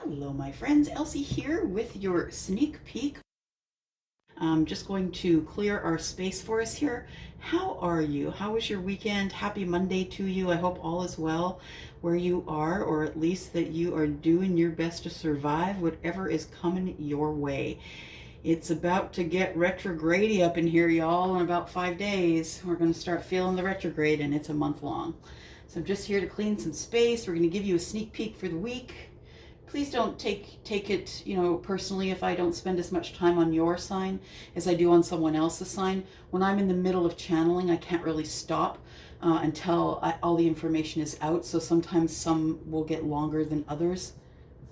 Hello my friends, Elsie here with your sneak peek. I'm just going to clear our space for us here. How are you? How was your weekend? Happy Monday to you. I hope all is well where you are, or at least that you are doing your best to survive whatever is coming your way. It's about to get retrograde up in here, y'all. In about 5 days, we're going to start feeling the retrograde, and it's a month long. So I'm just here to clean some space. We're going to give you a sneak peek for the week. Please don't take it, personally if I don't spend as much time on your sign as I do on someone else's sign. When I'm in the middle of channeling, I can't really stop until all the information is out. So sometimes some will get longer than others.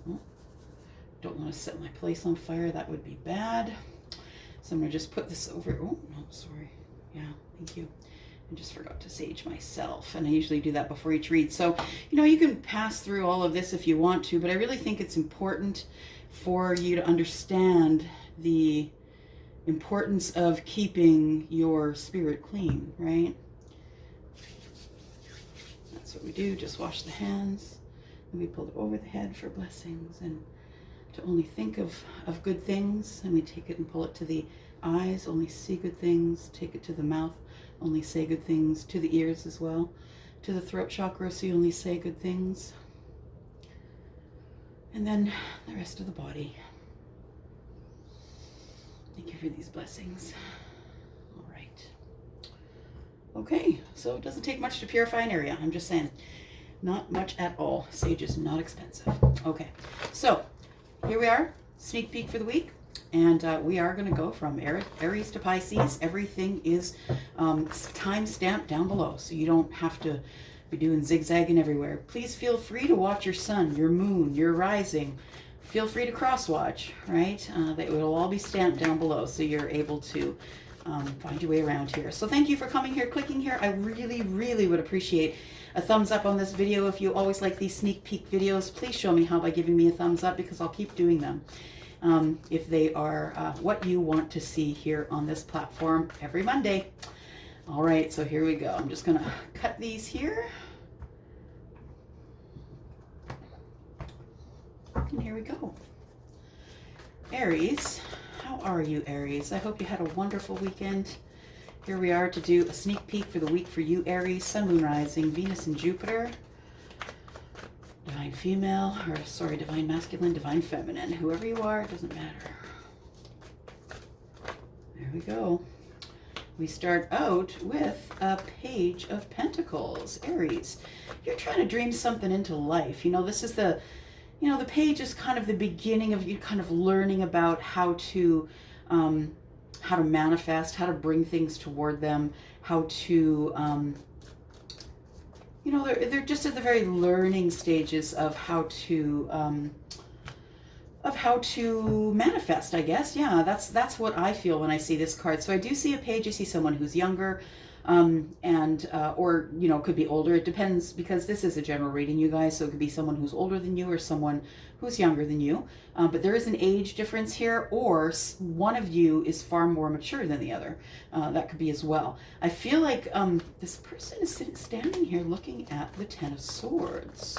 Oh, don't want to set my place on fire. That would be bad. So I'm going to just put this over. Oh, no, sorry. Yeah, thank you. I just forgot to sage myself, and I usually do that before each read. So, you can pass through all of this if you want to, but I really think it's important for you to understand the importance of keeping your spirit clean, right? That's what we do. Just wash the hands, and we pull it over the head for blessings, and to only think of good things, and we take it and pull it to the eyes, only see good things, take it to the mouth, only say good things, to the ears as well, to the throat chakra, so you only say good things, and then the rest of the body. Thank you for these blessings. All right. Okay, so it doesn't take much to purify an area. I'm just saying, not much at all. Sage is not expensive. Okay, so here we are, sneak peek for the week. And we are going to go from Aries to Pisces. Everything is time stamped down below, so you don't have to be doing zigzagging everywhere. Please feel free to watch your sun, your moon, your rising. Feel free to cross watch, right? That will all be stamped down below, so you're able to find your way around here. So thank you for coming here, clicking here. I really, really would appreciate a thumbs up on this video. If you always like these sneak peek videos, please show me how by giving me a thumbs up, because I'll keep doing them. If they are what you want to see here on this platform every Monday. All right, so here we go. I'm just going to cut these here. And here we go. Aries, how are you, Aries? I hope you had a wonderful weekend. Here we are to do a sneak peek for the week for you, Aries. Sun, Moon, Rising, Venus, and Jupiter. Divine female, or sorry, divine masculine, divine feminine, whoever you are, it doesn't matter. There we go. We start out with a Page of Pentacles. Aries, you're trying to dream something into life. This is the page is kind of the beginning of you kind of learning about how to manifest, how to bring things toward them, how to they're just at the very learning stages of how to manifest, I guess. Yeah, that's what I feel when I see this card. So I do see a page. I see someone who's younger, or could be older. It depends, because this is a general reading, you guys. So it could be someone who's older than you or someone who's younger than you. But there is an age difference here, or one of you is far more mature than the other. That could be as well. I feel like this person is standing here looking at the Ten of Swords.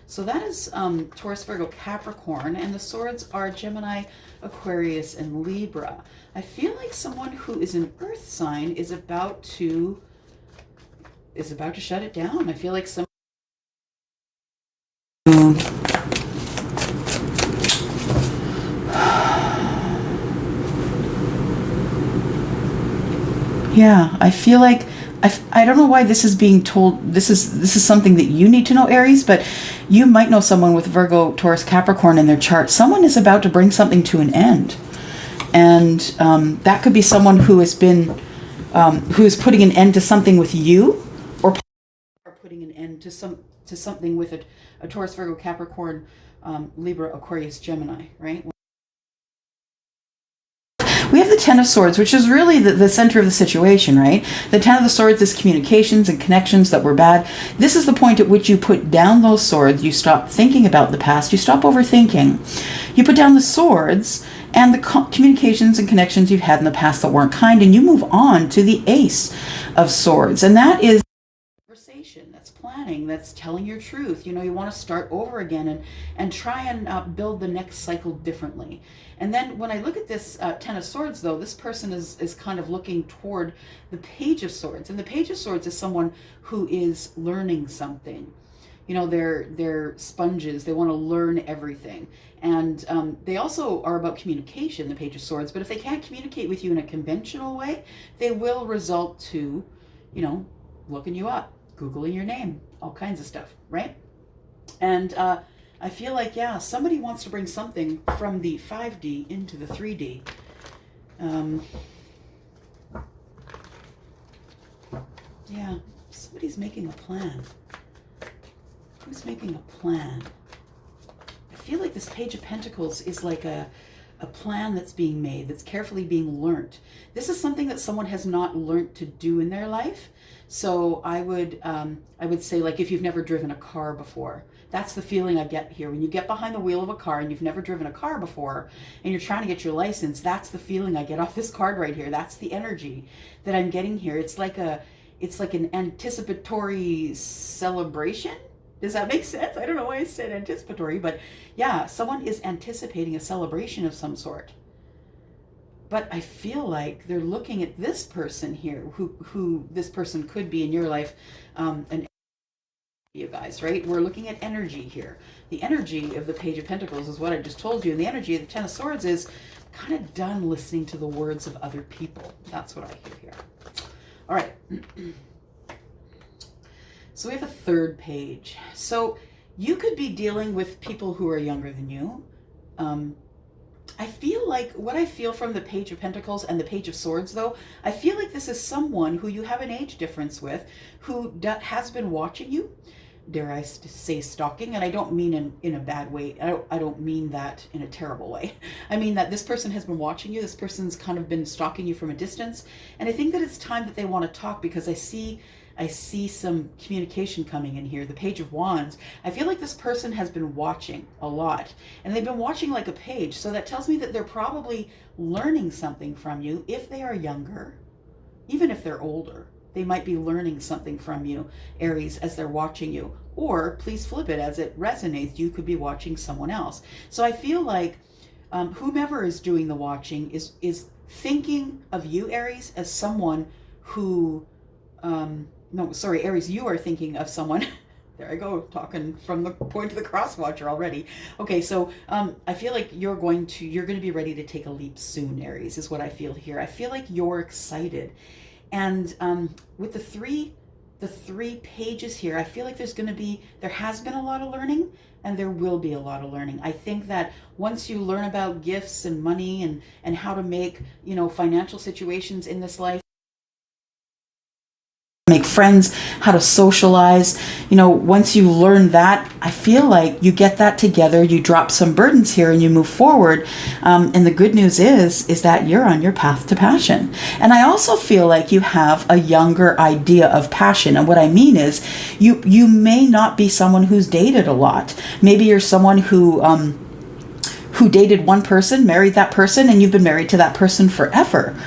So that is Taurus, Virgo, Capricorn, and the swords are Gemini, Aquarius, and Libra. I feel like someone who is an earth sign is about to shut it down. I feel like some yeah, I feel like I don't know why this is being told. This is something that you need to know, Aries, but you might know someone with Virgo, Taurus, Capricorn in their chart. Someone is about to bring something to an end. And that could be someone who has been, who is putting an end to something with you, or putting an end to something with a Taurus, Virgo, Capricorn, Libra, Aquarius, Gemini, right? We have the Ten of Swords, which is really the center of the situation, right? The Ten of the Swords is communications and connections that were bad. This is the point at which you put down those swords. You stop thinking about the past. You stop overthinking. You put down the swords and the communications and connections you've had in the past that weren't kind, and you move on to the Ace of Swords. And that is conversation. That's planning. planning, that's telling your truth. You know, you want to start over again and try and build the next cycle differently. And then when I look at this Ten of Swords, though, this person is kind of looking toward the Page of Swords. And the Page of Swords is someone who is learning something. You know, they're sponges. They want to learn everything. And they also are about communication, the Page of Swords. But if they can't communicate with you in a conventional way, they will result to, you know, looking you up, Googling your name, all kinds of stuff, right? And I feel like, yeah, somebody wants to bring something from the 5D into the 3D. Yeah, somebody's making a plan. Who's making a plan? I feel like this Page of Pentacles is like a plan that's being made, that's carefully being learnt. This is something that someone has not learnt to do in their life. So I would say, like, if you've never driven a car before, that's the feeling I get here. When you get behind the wheel of a car and you've never driven a car before and you're trying to get your license, that's the feeling I get off this card right here. That's the energy that I'm getting here. It's like an anticipatory celebration. Does that make sense? I don't know why I said anticipatory, but yeah, someone is anticipating a celebration of some sort. But I feel like they're looking at this person here, who this person could be in your life, and you guys, right? We're looking at energy here. The energy of the Page of Pentacles is what I just told you, and the energy of the Ten of Swords is kind of done listening to the words of other people. That's what I hear here. All right. So we have a third page. So you could be dealing with people who are younger than you. I feel like what I feel from the Page of Pentacles and the Page of Swords, though, I feel like this is someone who you have an age difference with, who has been watching you, dare I say stalking, and I don't mean in a bad way. I don't mean that in a terrible way. I mean that this person has been watching you. This person's kind of been stalking you from a distance. And I think that it's time that they want to talk, because I see some communication coming in here. The Page of Wands. I feel like this person has been watching a lot, and they've been watching like a page. So that tells me that they're probably learning something from you. If they are younger, even if they're older, they might be learning something from you, Aries, as they're watching you. Or please flip it, as it resonates, you could be watching someone else. So I feel like whomever is doing the watching is thinking of you, Aries, as someone who no, sorry, Aries, you are thinking of someone. There I go, talking from the point of the cross watcher already. Okay, so I feel like you're going to be ready to take a leap soon, Aries, is what I feel here. I feel like you're excited. And with the three pages here, I feel like there has been a lot of learning, and there will be a lot of learning. I think that once you learn about gifts and money and how to make, you know, financial situations in this life, make friends, how to socialize, you know, once you learn that, I feel like you get that together, you drop some burdens here and you move forward. And the good news is that you're on your path to passion. And I also feel like you have a younger idea of passion. And what I mean is you may not be someone who's dated a lot. Maybe you're someone who dated one person, married that person, and you've been married to that person forever.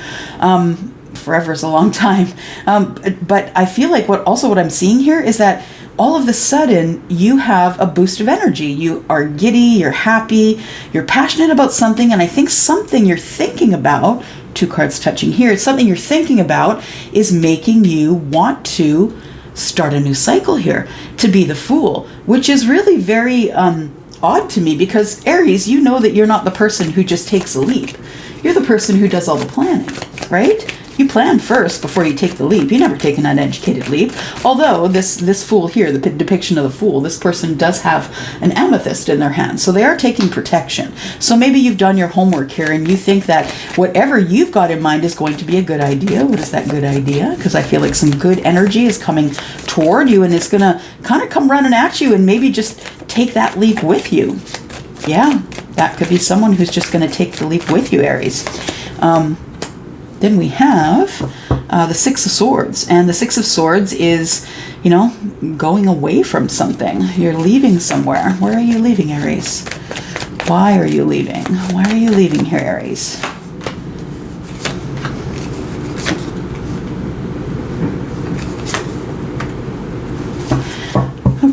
Forever is a long time. But I feel like what I'm seeing here is that all of a sudden you have a boost of energy. You are giddy, you're happy, you're passionate about something. And I think something you're thinking about, two cards touching here, it's something you're thinking about is making you want to start a new cycle here, to be the Fool, which is really very odd to me, because Aries, you know that you're not the person who just takes a leap. You're the person who does all the planning, right? You plan first before you take the leap. You never take an uneducated leap. Although this Fool here, the depiction of the Fool, this person does have an amethyst in their hand. So they are taking protection. So maybe you've done your homework here and you think that whatever you've got in mind is going to be a good idea. What is that good idea? Because I feel like some good energy is coming toward you and it's going to kind of come running at you and maybe just take that leap with you. Yeah, that could be someone who's just going to take the leap with you, Aries. Then we have the Six of Swords. And the Six of Swords is, you know, going away from something. You're leaving somewhere. Where are you leaving, Aries? Why are you leaving? Why are you leaving here, Aries?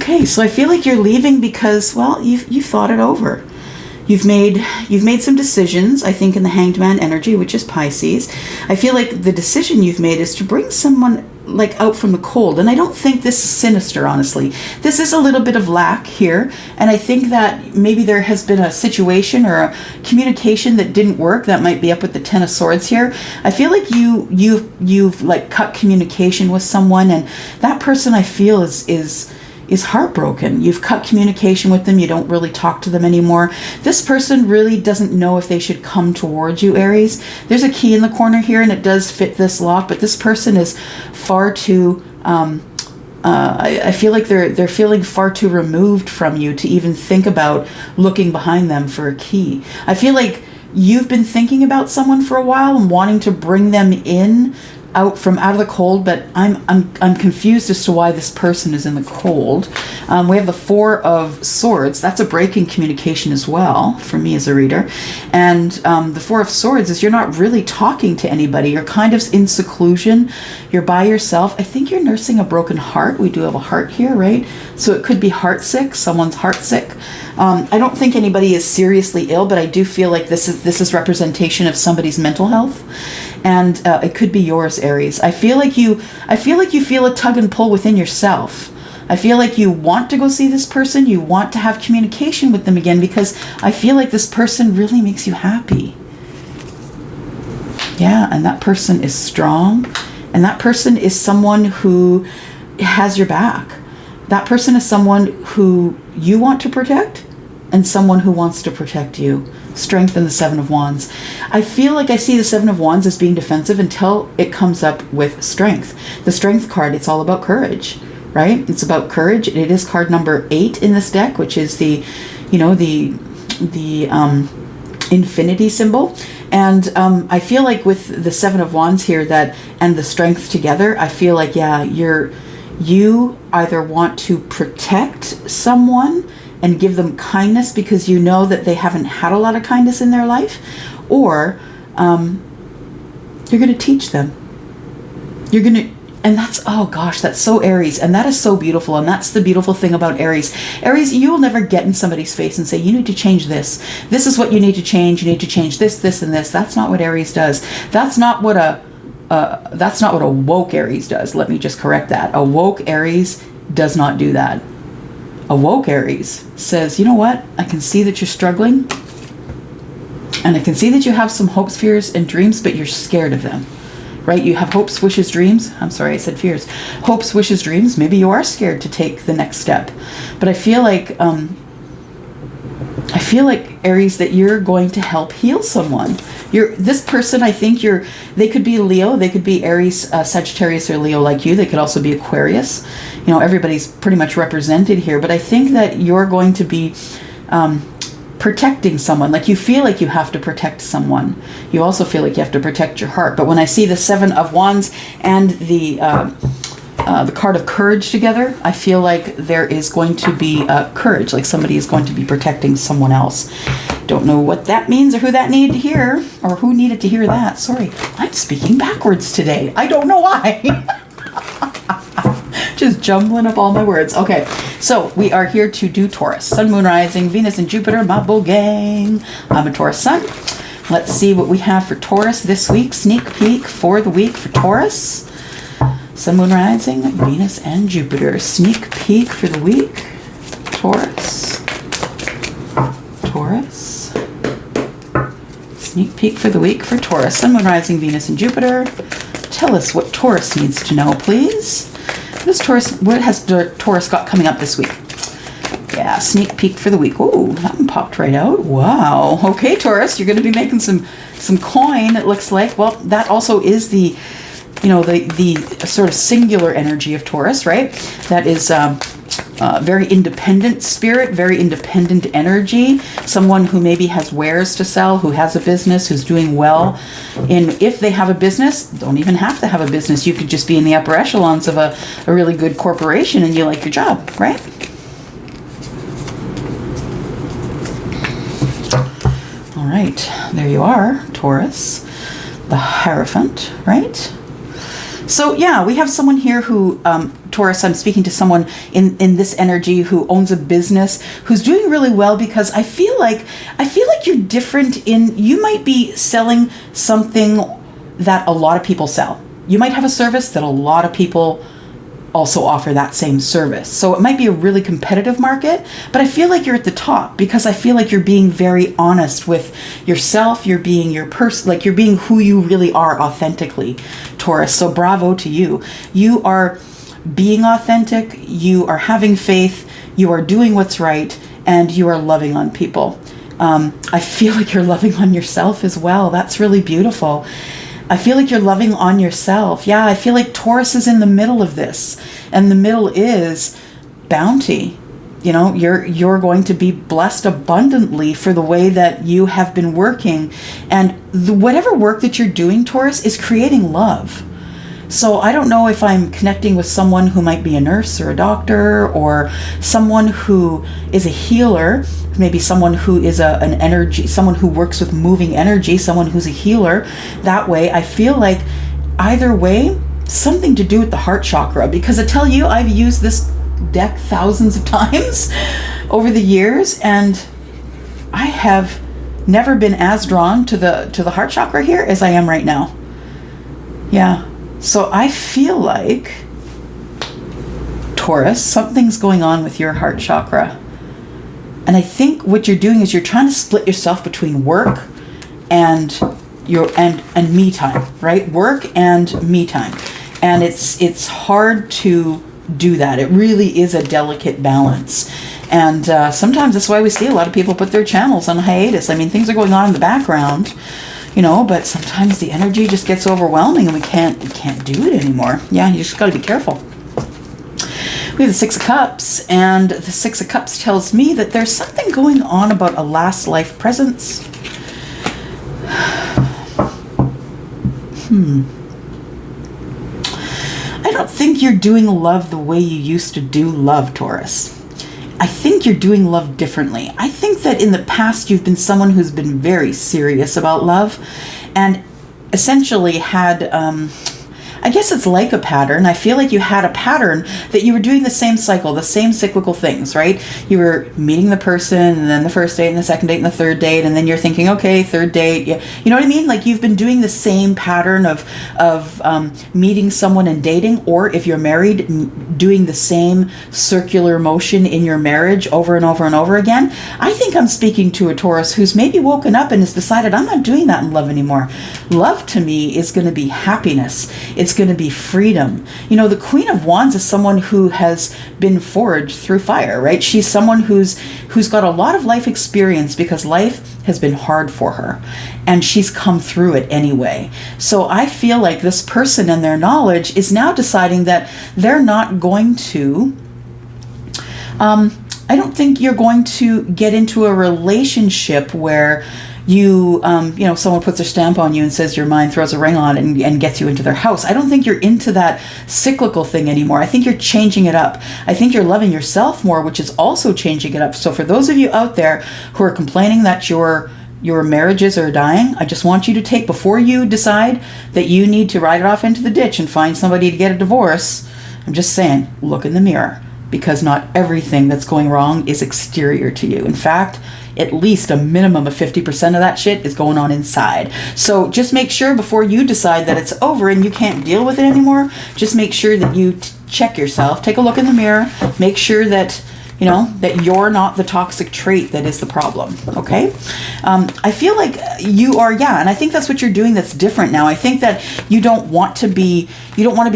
Okay, so I feel like you're leaving because, well, you've thought it over. You've made some decisions, I think, in the Hanged Man energy, which is Pisces. I feel like the decision you've made is to bring someone like out from the cold. And I don't think this is sinister, honestly. This is a little bit of lack here. And I think that maybe there has been a situation or a communication that didn't work. That might be up with the Ten of Swords here. I feel like you've like cut communication with someone, and that person, I feel, is heartbroken. You've cut communication with them. You don't really talk to them anymore. This person really doesn't know if they should come towards you, Aries. There's a key in the corner here, and it does fit this lock, but this person is far too, I feel like they're feeling far too removed from you to even think about looking behind them for a key. I feel like you've been thinking about someone for a while and wanting to bring them in out of the cold, but I'm confused as to why this person is in the cold. We have the Four of Swords. That's a break in communication as well for me as a reader. And the Four of Swords is you're not really talking to anybody. You're kind of in seclusion. You're by yourself. I think you're nursing a broken heart. We do have a heart here, right? So it could be heartsick. Someone's heartsick. I don't think anybody is seriously ill, but I do feel like this is representation of somebody's mental health. And it could be yours, Aries. I feel like you feel a tug and pull within yourself. I feel like you want to go see this person. You want to have communication with them again because I feel like this person really makes you happy. Yeah, and that person is strong. And that person is someone who has your back. That person is someone who you want to protect and someone who wants to protect you. Strength and the Seven of Wands. I feel like I see the Seven of Wands as being defensive until it comes up with strength. The Strength card, it's all about courage, right? It's about courage. It is card number 8 in this deck, which is the infinity symbol. And I feel like with the Seven of Wands here and the strength together, I feel like, yeah, you either want to protect someone and give them kindness because you know that they haven't had a lot of kindness in their life, or you're going to teach them. And that's, oh gosh, that's so Aries, and that is so beautiful, and that's the beautiful thing about Aries. Aries, you will never get in somebody's face and say, you need to change this. This is what you need to change. You need to change this, this, and this. That's not what Aries does. That's not what a woke Aries does. Let me just correct that. A woke Aries does not do that. A woke Aries says, you know what? I can see that you're struggling, and I can see that you have some hopes, fears, and dreams, but you're scared of them. Right? You have hopes, wishes, dreams. I'm sorry, I said fears. Hopes, wishes, dreams. Maybe you are scared to take the next step. But I feel like Aries, that you're going to help heal someone. This person, I think they could be Leo, they could be Aries, Sagittarius, or Leo like you. They could also be Aquarius. You know, everybody's pretty much represented here. But I think that you're going to be protecting someone. Like, you feel like you have to protect someone. You also feel like you have to protect your heart. But when I see the Seven of Wands and the card of courage together, I feel like there is going to be courage, like somebody is going to be protecting someone else. Don't know what that means or who that needed to hear, or who needed to hear that. Sorry, I'm speaking backwards today. I don't know why. Just jumbling up all my words. Okay, so we are here to do Taurus. Sun, Moon, Rising, Venus, and Jupiter, my bull gang. I'm a Taurus Sun. Let's see what we have for Taurus this week. Sneak peek for the week for Taurus. Sun, Moon, Rising, Venus, and Jupiter. Sneak peek for the week. Taurus. Taurus. Sneak peek for the week for Taurus. Sun, Moon, Rising, Venus, and Jupiter. Tell us what Taurus needs to know, please. What has Taurus got coming up this week? Yeah, sneak peek for the week. Ooh, that one popped right out. Wow. Okay, Taurus, you're going to be making some coin, it looks like. Well, that also is the sort of singular energy of Taurus, right? That is very independent spirit, very independent energy. Someone who maybe has wares to sell, who has a business, who's doing well. And if they have a business, don't even have to have a business. You could just be in the upper echelons of a really good corporation and you like your job, right? All right, there you are, Taurus. The Hierophant, right? So yeah, we have someone here who, Taurus, I'm speaking to someone in this energy who owns a business, who's doing really well, because I feel like you're different in, you might be selling something that a lot of people sell. You might have a service that a lot of people also offer that same service. So it might be a really competitive market, but I feel like you're at the top because I feel like you're being very honest with yourself. You're being your person, like you're being who you really are authentically, Taurus. So bravo to you. You are being authentic. You are having faith. You are doing what's right, and you are loving on people. I feel like you're loving on yourself as well. That's really beautiful. I feel like you're loving on yourself. Yeah, I feel like Taurus is in the middle of this, and the middle is bounty. You know, you're going to be blessed abundantly for the way that you have been working, and whatever work that you're doing, Taurus, is creating love. So I don't know if I'm connecting with someone who might be a nurse or a doctor, or someone who is a healer, maybe someone who is an energy, someone who works with moving energy, someone who's a healer. That way, I feel like either way, something to do with the heart chakra, because I tell you, I've used this deck thousands of times over the years, and I have never been as drawn to the heart chakra here as I am right now. Yeah. So I feel like, Taurus, something's going on with your heart chakra. And I think what you're doing is you're trying to split yourself between work and and me time, right? Work and me time. And it's hard to do that. It really is a delicate balance. And sometimes that's why we see a lot of people put their channels on hiatus. I mean, things are going on in the background, you know, but sometimes the energy just gets overwhelming and we can't do it anymore. Yeah, you just got to be careful. We have the Six of Cups, and the Six of Cups tells me that there's something going on about a last life presence. I don't think you're doing love the way you used to do love, Taurus. I think you're doing love differently. I think that in the past you've been someone who's been very serious about love, and essentially had, I guess it's like a pattern. I feel like you had a pattern that you were doing the same cycle, the same cyclical things, right? You were meeting the person, and then the first date, and the second date, and the third date, and then you're thinking, okay, third date. Yeah. You know what I mean? Like you've been doing the same pattern of meeting someone and dating, or if you're married, doing the same circular motion in your marriage over and over and over again. I think I'm speaking to a Taurus who's maybe woken up and has decided, I'm not doing that in love anymore. Love to me is going to be happiness. It's going to be freedom. You know, the Queen of Wands is someone who has been forged through fire, right? She's someone who's got a lot of life experience because life has been hard for her, and she's come through it anyway. So I feel like this person and their knowledge is now deciding that they're not going to I don't think you're going to get into a relationship where you know, someone puts their stamp on you and says you're mine, throws a ring on and gets you into their house. I don't think you're into that cyclical thing anymore. I think you're changing it up. I think you're loving yourself more, which is also changing it up. So for those of you out there who are complaining that your marriages are dying, I just want you to take, before you decide that you need to ride it off into the ditch and find somebody to get a divorce, I'm just saying, look in the mirror, because not everything that's going wrong is exterior to you. In fact, at least a minimum of 50% of that shit is going on inside. So just make sure before you decide that it's over and you can't deal with it anymore, just make sure that you check yourself, take a look in the mirror, make sure that, you know, that you're not the toxic trait that is the problem, okay? I feel like you are, yeah, and I think that's what you're doing that's different now. I think that you don't want to be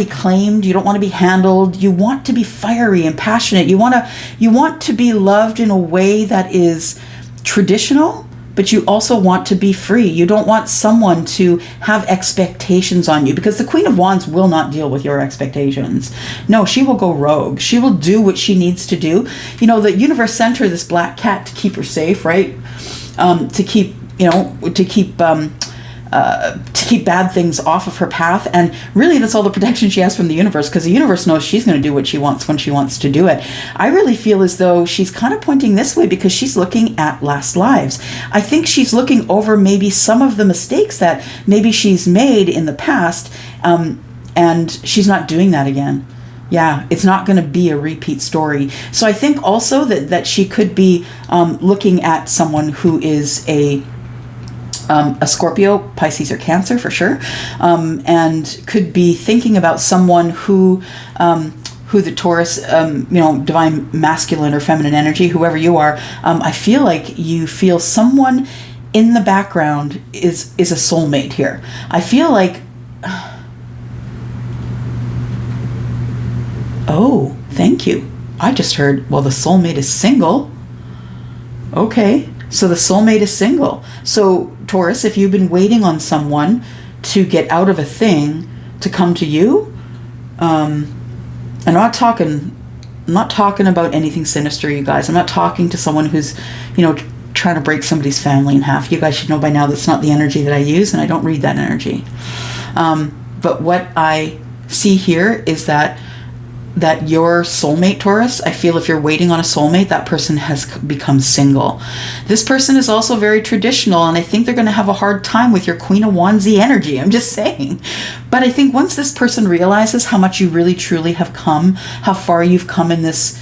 claimed, you don't want to be handled, you want to be fiery and passionate, you want to be loved in a way that is traditional, but you also want to be free. You don't want someone to have expectations on you, because the Queen of Wands will not deal with your expectations. No, she will go rogue. She will do what she needs to do. You know, the universe sent her this black cat to keep her safe, right? To keep bad things off of her path. And really, that's all the protection she has from the universe, because the universe knows she's going to do what she wants when she wants to do it. I really feel as though she's kind of pointing this way because she's looking at last lives. I think she's looking over maybe some of the mistakes that maybe she's made in the past, and And she's not doing that again. Yeah, it's not going to be a repeat story. So I think also that she could be looking at someone who is a Scorpio, Pisces, or Cancer for sure, and could be thinking about someone who the Taurus, divine masculine or feminine energy, whoever you are, I feel like you feel someone in the background is a soulmate here. I feel like, oh, thank you. I just heard, well, the soulmate is single. Okay, so the soulmate is single. So Taurus, if you've been waiting on someone to get out of a thing to come to you, I'm not talking about anything sinister, you guys. I'm not talking to someone who's, trying to break somebody's family in half. You guys should know by now that's not the energy that I use, and I don't read that energy. But what I see here is that your soulmate, Taurus, I feel if you're waiting on a soulmate, that person has become single. This person is also very traditional, and I think they're going to have a hard time with your Queen of Wands energy. I'm just saying. But I think once this person realizes how much you really truly have come, how far you've come in this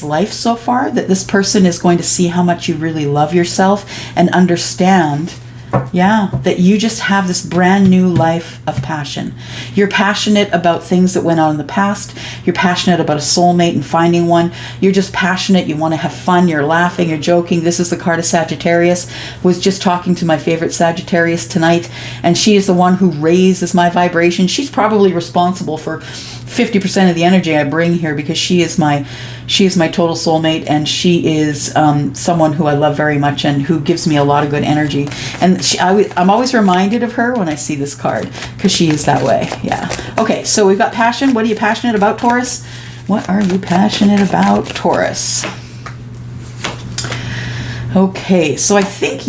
life so far, that this person is going to see how much you really love yourself and understand, that you just have this brand new life of passion. You're passionate about things that went on in the past. You're passionate about a soulmate and finding one. You're just passionate. You want to have fun. You're laughing. You're joking. This is the card of Sagittarius. Was just talking to my favorite Sagittarius tonight, and she is the one who raises my vibration. She's probably responsible for 50% of the energy I bring here, because she is my total soulmate, and she is someone who I love very much and who gives me a lot of good energy. And I'm always reminded of her when I see this card, because she is that way. Yeah. Okay, so we've got passion. What are you passionate about, Taurus? What are you passionate about, Taurus? Okay, so I think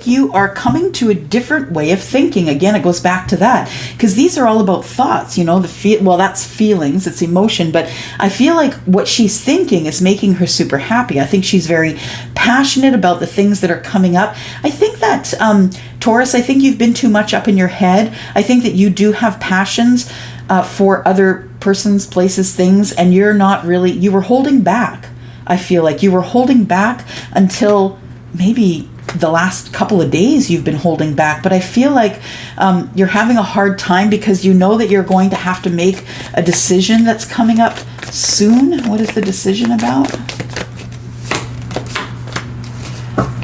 you are coming to a different way of thinking. Again, it goes back to that, because these are all about thoughts, that's feelings, it's emotion, but I feel like what she's thinking is making her super happy. I think she's very passionate about the things that are coming up. I think that, Taurus, I think you've been too much up in your head. I think that you do have passions for other persons, places, things, and you were holding back. I feel like you were holding back until maybe the last couple of days you've been holding back. But I feel like you're having a hard time because you know that you're going to have to make a decision that's coming up soon. What is the decision about?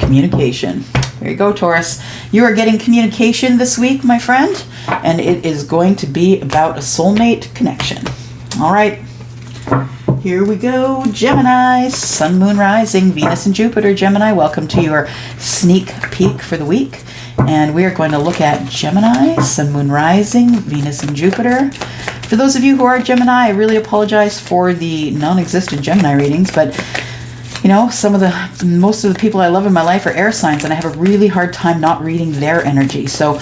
Communication. There you go, Taurus. You are getting communication this week, my friend. And it is going to be about a soulmate connection. All right. Here we go, Gemini, Sun, Moon, Rising, Venus and Jupiter. Gemini, welcome to your sneak peek for the week. And we are going to look at Gemini, Sun, Moon, Rising, Venus and Jupiter. For those of you who are Gemini, I really apologize for the non-existent Gemini readings, but most of the people I love in my life are air signs, and I have a really hard time not reading their energy. So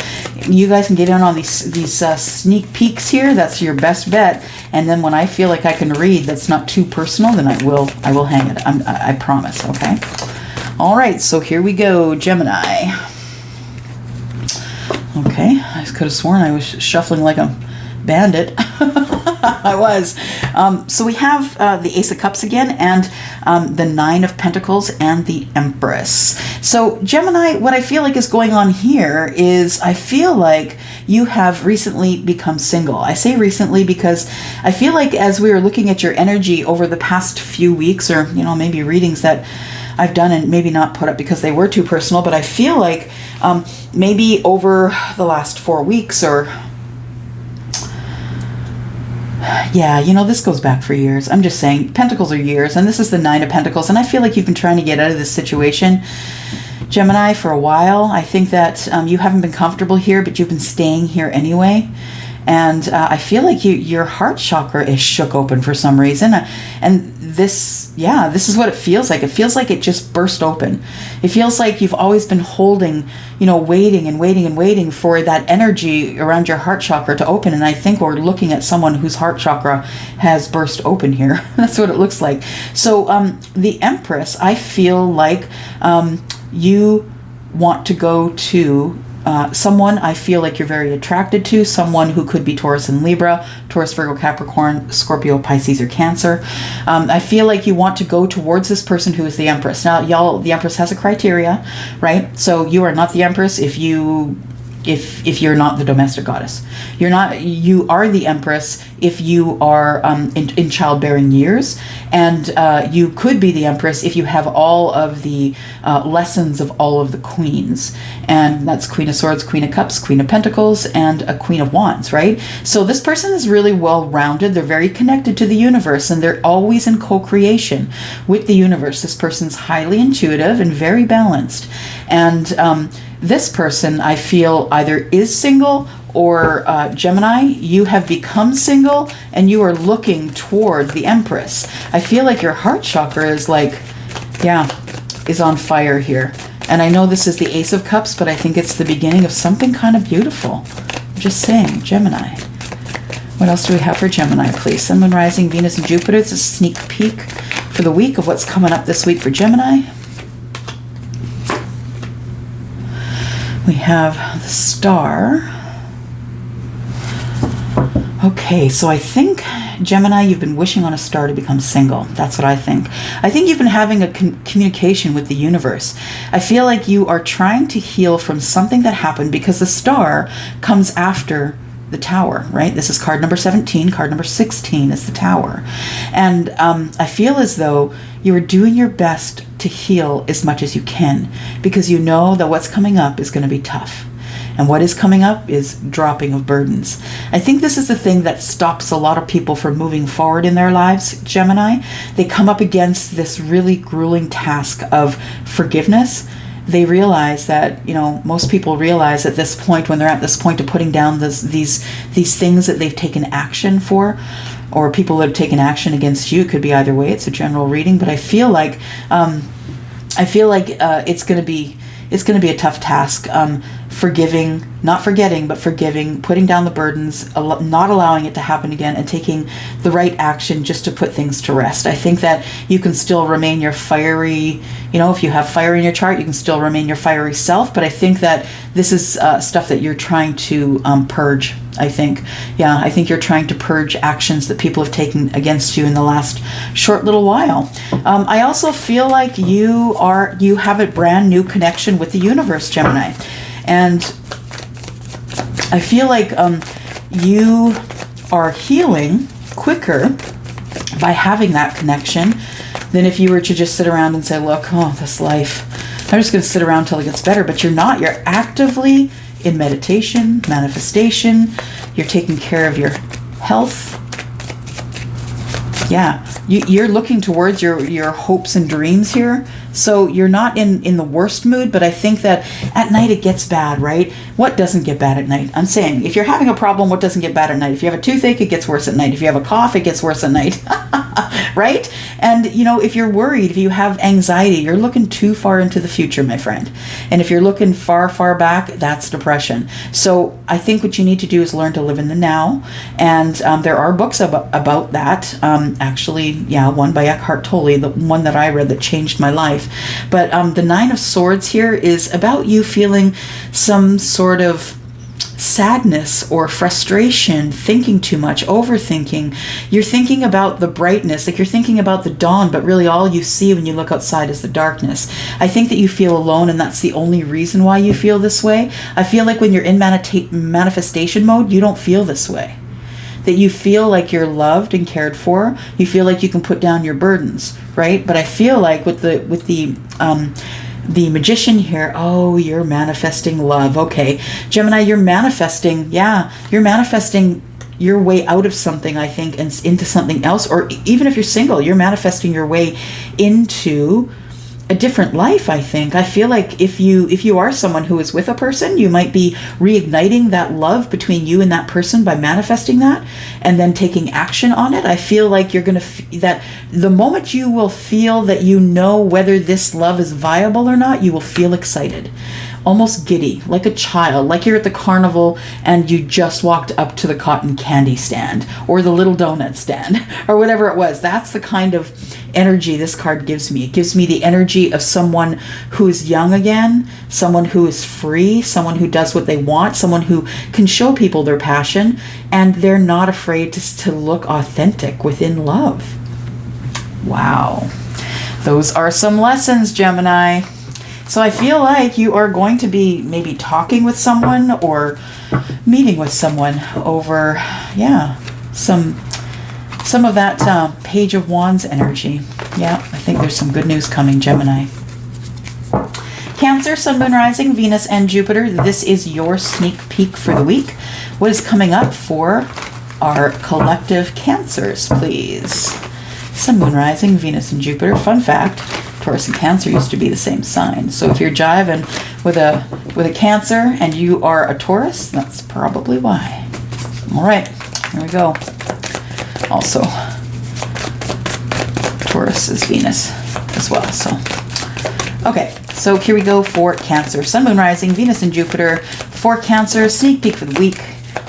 you guys can get in on these sneak peeks here. That's your best bet. And then when I feel like I can read that's not too personal, then I will hang it. I promise. Okay. All right. So here we go, Gemini. Okay. I could have sworn I was shuffling like a bandit. I was. So we have the Ace of Cups again, and the Nine of Pentacles and the Empress. So Gemini, what I feel like is going on here is I feel like you have recently become single. I say recently because I feel like as we were looking at your energy over the past few weeks, or maybe readings that I've done and maybe not put up because they were too personal, but I feel like maybe over the last 4 weeks or this goes back for years. I'm just saying, Pentacles are years, and this is the Nine of Pentacles, and I feel like you've been trying to get out of this situation, Gemini, for a while. I think that you haven't been comfortable here, but you've been staying here anyway. And I feel like your heart chakra is shook open for some reason. And this is what it feels like. It feels like it just burst open. It feels like you've always been holding, waiting for that energy around your heart chakra to open. And I think we're looking at someone whose heart chakra has burst open here. That's what it looks like. So the Empress, I feel like you want to go to someone I feel like you're very attracted to, someone who could be Taurus and Libra, Taurus, Virgo, Capricorn, Scorpio, Pisces, or Cancer. I feel like you want to go towards this person who is the Empress. Now, y'all, the Empress has a criteria, right? So you are not the Empress if you're not the domestic goddess. You are the Empress if you are in childbearing years, and you could be the Empress if you have all of the lessons of all of the queens, and that's Queen of Swords, Queen of Cups, Queen of Pentacles, and a Queen of Wands, right? So this person is really well-rounded. They're very connected to the universe, and they're always in co-creation with the universe. This person's highly intuitive and very balanced, and this person, I feel, either is single or Gemini, you have become single and you are looking toward the Empress. I feel like your heart chakra is is on fire here. And I know this is the Ace of Cups, but I think it's the beginning of something kind of beautiful. I'm just saying, Gemini. What else do we have for Gemini, please? Sun, Moon, Rising, Venus, and Jupiter. It's a sneak peek for the week of what's coming up this week for Gemini. We have the Star. Okay, so I think, Gemini, you've been wishing on a star to become single. That's what I think. I think you've been having a communication with the universe. I feel like you are trying to heal from something that happened, because the Star comes after the Tower, right? This is card number 17. Card number 16 is the Tower. And I feel as though you are doing your best to heal as much as you can, because you know that what's coming up is going to be tough. And what is coming up is dropping of burdens. I think this is the thing that stops a lot of people from moving forward in their lives, Gemini. They come up against this really grueling task of forgiveness. They realize that, most people realize at this point, when they're at this point of putting down these things that they've taken action for, or people that have taken action against you. It could be either way. It's a general reading, but I feel like it's going to be a tough task. Forgiving, not forgetting, but forgiving, putting down the burdens, not allowing it to happen again, and taking the right action just to put things to rest. I think that you can still remain your fiery, if you have fire in your chart, you can still remain your fiery self, but I think that this is stuff that you're trying to purge. I think you're trying to purge actions that people have taken against you in the last short little while. I also feel like you have a brand new connection with the universe, Gemini. And I feel like you are healing quicker by having that connection than if you were to just sit around and say, look, this life, I'm just going to sit around until it gets better. But you're not. You're actively in meditation, manifestation. You're taking care of your health. Yeah, you're looking towards your hopes and dreams here. So you're not in the worst mood, but I think that at night it gets bad, right? What doesn't get bad at night? I'm saying, if you're having a problem, what doesn't get bad at night? If you have a toothache, it gets worse at night. If you have a cough, it gets worse at night, right? And, if you're worried, if you have anxiety, you're looking too far into the future, my friend. And if you're looking far, far back, that's depression. So I think what you need to do is learn to live in the now. And there are books about that. Actually, one by Eckhart Tolle, the one that I read that changed my life. But the Nine of Swords here is about you feeling some sort of sadness or frustration, thinking too much, overthinking. You're thinking about the brightness, like you're thinking about the dawn, but really all you see when you look outside is the darkness. I think that you feel alone, and that's the only reason why you feel this way. I feel like when you're in manifestation mode, you don't feel this way. That you feel like you're loved and cared for. You feel like you can put down your burdens, right? But I feel like with the Magician here, you're manifesting love. Okay, Gemini, you're manifesting your way out of something, I think, and into something else. Or even if you're single, you're manifesting your way into a different life, I think. I feel like if you are someone who is with a person, you might be reigniting that love between you and that person by manifesting that and then taking action on it. I feel like you're going to that the moment you will feel that you know whether this love is viable or not, you will feel excited. almost giddy, like a child, like you're at the carnival and you just walked up to the cotton candy stand or the little donut stand or whatever it was. That's the kind of energy this card gives me. It gives me the energy of someone who is young again, someone who is free, someone who does what they want, someone who can show people their passion, and they're not afraid to look authentic within love. Wow. Those are some lessons, Gemini. So I feel like you are going to be maybe talking with someone or meeting with someone over, some of that Page of Wands energy. Yeah, I think there's some good news coming, Gemini. Cancer, Sun, Moon, Rising, Venus, and Jupiter. This is your sneak peek for the week. What is coming up for our collective Cancers, please? Sun, Moon, Rising, Venus, and Jupiter. Fun fact, Taurus and Cancer used to be the same sign. So if you're jiving with a Cancer and you are a Taurus, that's probably why. All right, here we go. Also, Taurus is Venus as well. So, okay, so here we go for Cancer. Sun, Moon, Rising, Venus, and Jupiter. For Cancer, sneak peek for the week.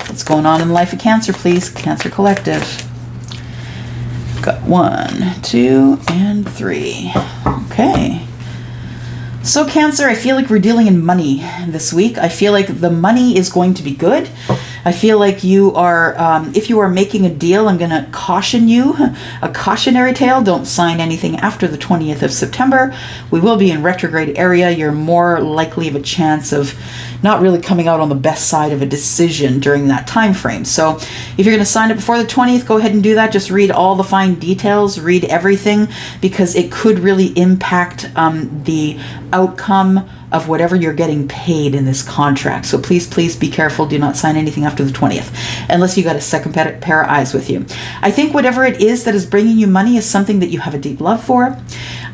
What's going on in the life of Cancer, please? Cancer Collective. Got 1, 2, and 3. Okay. So Cancer, I feel like we're dealing in money this week. I feel like the money is going to be good. I feel like you are, if you are making a deal, I'm going to caution you, a cautionary tale. Don't sign anything after the 20th of September. We will be in retrograde area. You're more likely of a chance of not really coming out on the best side of a decision during that time frame. So if you're going to sign it before the 20th, go ahead and do that. Just read all the fine details, read everything, because it could really impact the outcome of whatever you're getting paid in this contract. So please, please be careful. Do not sign anything after the 20th, unless you got a second pair of eyes with you. I think whatever it is that is bringing you money is something that you have a deep love for.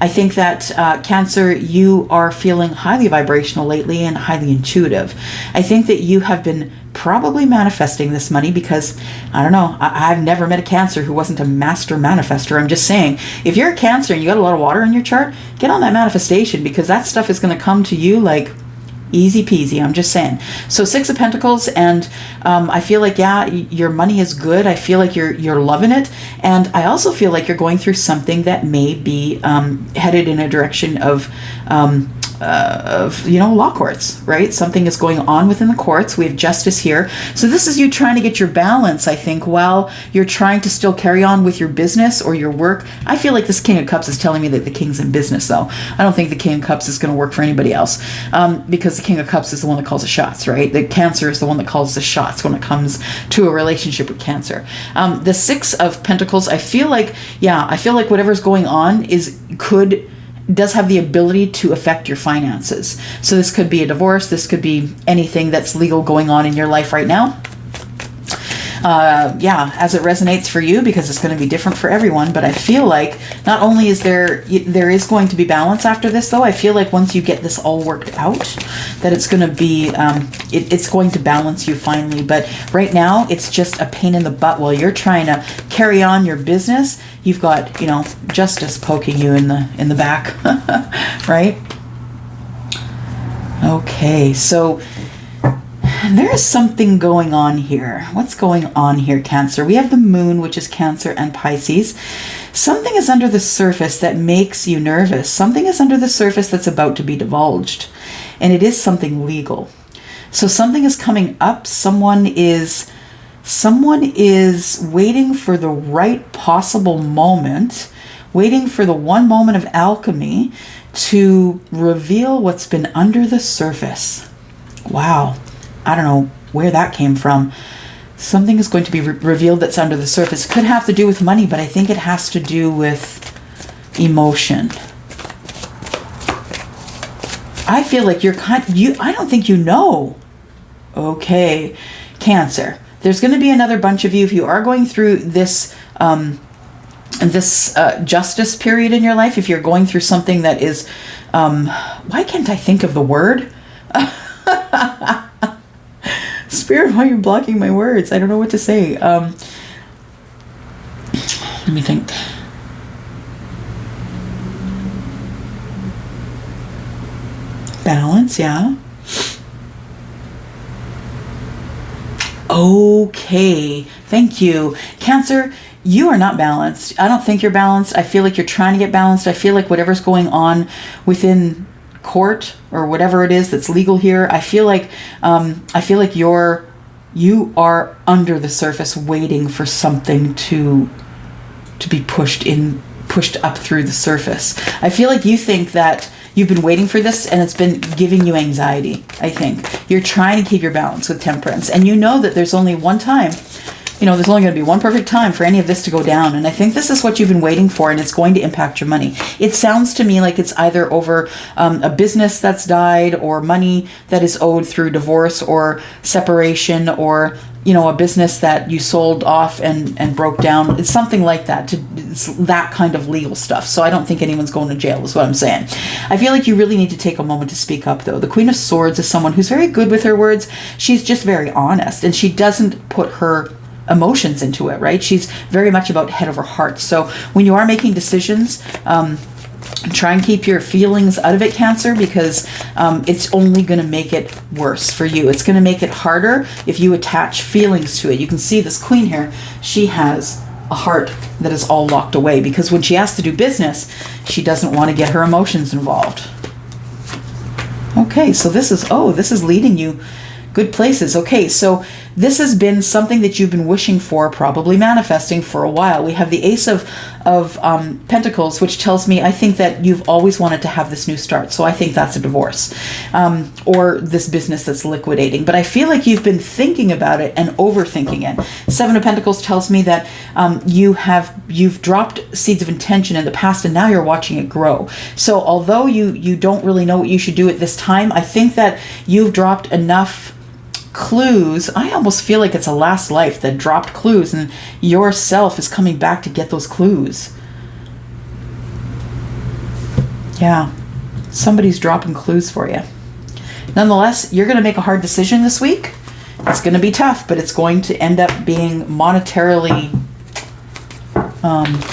I think that Cancer, you are feeling highly vibrational lately and highly intuitive. I think that you have been probably manifesting this money because, I don't know, I've never met a Cancer who wasn't a master manifester. I'm just saying, if you're a Cancer and you got a lot of water in your chart, get on that manifestation, because that stuff is going to come to you like easy peasy. I'm just saying. So 6 of Pentacles, and I feel like, yeah, your money is good. I feel like you're loving it. And I also feel like you're going through something that may be headed in a direction of law courts, right? Something is going on within the courts. We have justice here. So this is you trying to get your balance, I think, while you're trying to still carry on with your business or your work. I feel like this King of Cups is telling me that the King's in business, though. I don't think the King of Cups is going to work for anybody else, because the King of Cups is the one that calls the shots, right? The Cancer is the one that calls the shots when it comes to a relationship with Cancer. The 6 of Pentacles, I feel like whatever's going on does have the ability to affect your finances. So this could be a divorce. This could be anything that's legal going on in your life right now. As it resonates for you, because it's going to be different for everyone. But I feel like not only is there is going to be balance after this, though. I feel like once you get this all worked out, that it's going to be, it's going to balance you finally. But right now, it's just a pain in the butt while you're trying to carry on your business. You've got, justice poking you in the back, right? Okay, so there is something going on here. What's going on here, Cancer? We have the Moon, which is Cancer and Pisces. Something is under the surface that makes you nervous. Something is under the surface that's about to be divulged, and it is something legal. So something is coming up. Someone is waiting for the right possible moment, waiting for the one moment of alchemy to reveal what's been under the surface. Wow. I don't know where that came from. Something is going to be revealed that's under the surface. It could have to do with money, but I think it has to do with emotion. I feel like I don't think you know. Okay, Cancer. There's going to be another bunch of you, if you are going through this justice period in your life, if you're going through something that is, why can't I think of the word? Spirit, why are you blocking my words? I don't know what to say. Let me think. Balance, yeah. Okay, thank you. Cancer, you are not balanced. I don't think you're balanced. I feel like you're trying to get balanced. I feel like whatever's going on within court or whatever it is that's legal here, I feel like you are under the surface waiting for something to be pushed up through the surface. I feel like you think that you've been waiting for this and it's been giving you anxiety. I think you're trying to keep your balance with Temperance, and you know that there's only one time, there's only going to be one perfect time for any of this to go down. And I think this is what you've been waiting for, and it's going to impact your money. It sounds to me like it's either over a business that's died, or money that is owed through divorce or separation, or a business that you sold off and broke down. It's something like that. It's that kind of legal stuff. So I don't think anyone's going to jail is what I'm saying. I feel like you really need to take a moment to speak up, though. The Queen of Swords is someone who's very good with her words. She's just very honest, and she doesn't put her emotions into it, right? She's very much about head over heart. So when you are making decisions, try and keep your feelings out of it, Cancer, because it's only going to make it worse for you. It's going to make it harder if you attach feelings to it. You can see this queen here, she has a heart that is all locked away, because when she has to do business, she doesn't want to get her emotions involved. Okay, so this is leading you good places. Okay, so this has been something that you've been wishing for, probably manifesting for a while. We have the Ace of Pentacles, which tells me I think that you've always wanted to have this new start. So I think that's a divorce, or this business that's liquidating. But I feel like you've been thinking about it and overthinking it. Seven of Pentacles tells me that you've dropped seeds of intention in the past, and now you're watching it grow. So although you don't really know what you should do at this time, I think that you've dropped enough clues. I almost feel like it's a last life that dropped clues, and yourself is coming back to get those clues. Yeah, somebody's dropping clues for you. Nonetheless, you're going to make a hard decision this week. It's going to be tough, but it's going to end up being monetarily